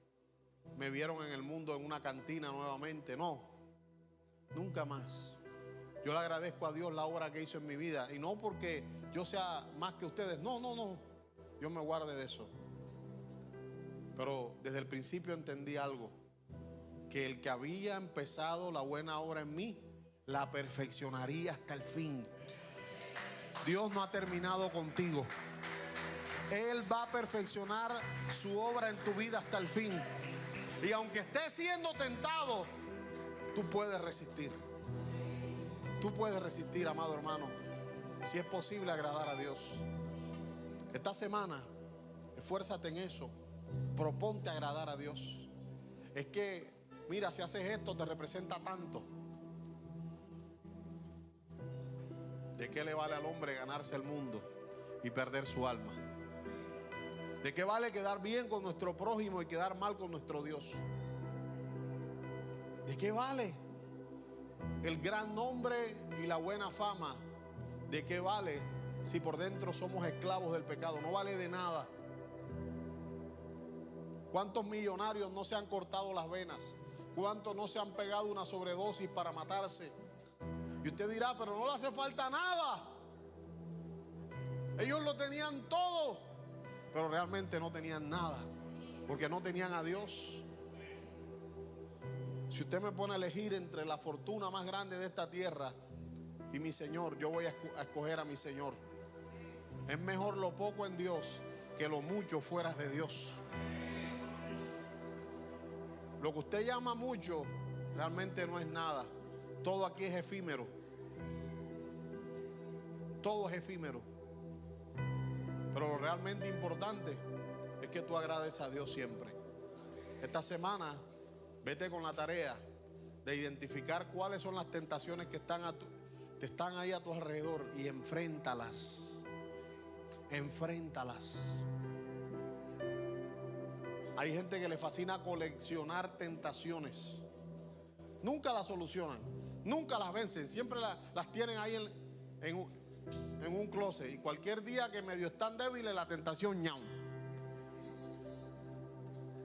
me vieron en el mundo en una cantina nuevamente. No, nunca más. Yo le agradezco a Dios la obra que hizo en mi vida, y no porque yo sea más que ustedes. No, yo me guarde de eso. Pero desde el principio entendí algo, que el que había empezado la buena obra en mí, la perfeccionaría hasta el fin. Dios no ha terminado contigo. Él va a perfeccionar su obra en tu vida hasta el fin. Y aunque estés siendo tentado, tú puedes resistir. Tú puedes resistir, amado hermano, si es posible agradar a Dios. Esta semana, esfuérzate en eso. Proponte agradar a Dios. Es que, mira, si haces esto te representa tanto. ¿De qué le vale al hombre ganarse el mundo y perder su alma? ¿De qué vale quedar bien con nuestro prójimo y quedar mal con nuestro Dios? ¿De qué vale el gran nombre y la buena fama? ¿De qué vale si por dentro somos esclavos del pecado? No vale de nada. ¿Cuántos millonarios no se han cortado las venas? ¿Cuántos no se han pegado una sobredosis para matarse? Y usted dirá, pero no le hace falta nada. Ellos lo tenían todo, pero realmente no tenían nada, porque no tenían a Dios. Si usted me pone a elegir entre la fortuna más grande de esta tierra y mi Señor, yo voy a escoger a mi Señor. Es mejor lo poco en Dios que lo mucho fuera de Dios. Lo que usted llama mucho realmente no es nada. Todo aquí es efímero. Todo es efímero. Pero lo realmente importante es que tú agrades a Dios siempre. Esta semana vete con la tarea de identificar cuáles son las tentaciones que están ahí a tu alrededor y enfréntalas. enfréntalas. Hay gente que le fascina coleccionar tentaciones. Nunca las solucionan, nunca las vencen, siempre las tienen ahí en un closet. Y cualquier día que medio están débiles, la tentación, ñau.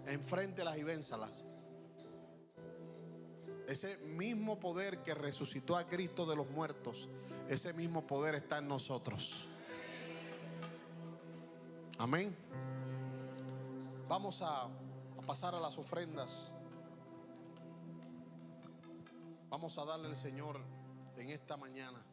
Enfréntelas y vénzalas. Ese mismo poder que resucitó a Cristo de los muertos, ese mismo poder está en nosotros. Amén. Vamos a pasar a las ofrendas. Vamos a darle al Señor en esta mañana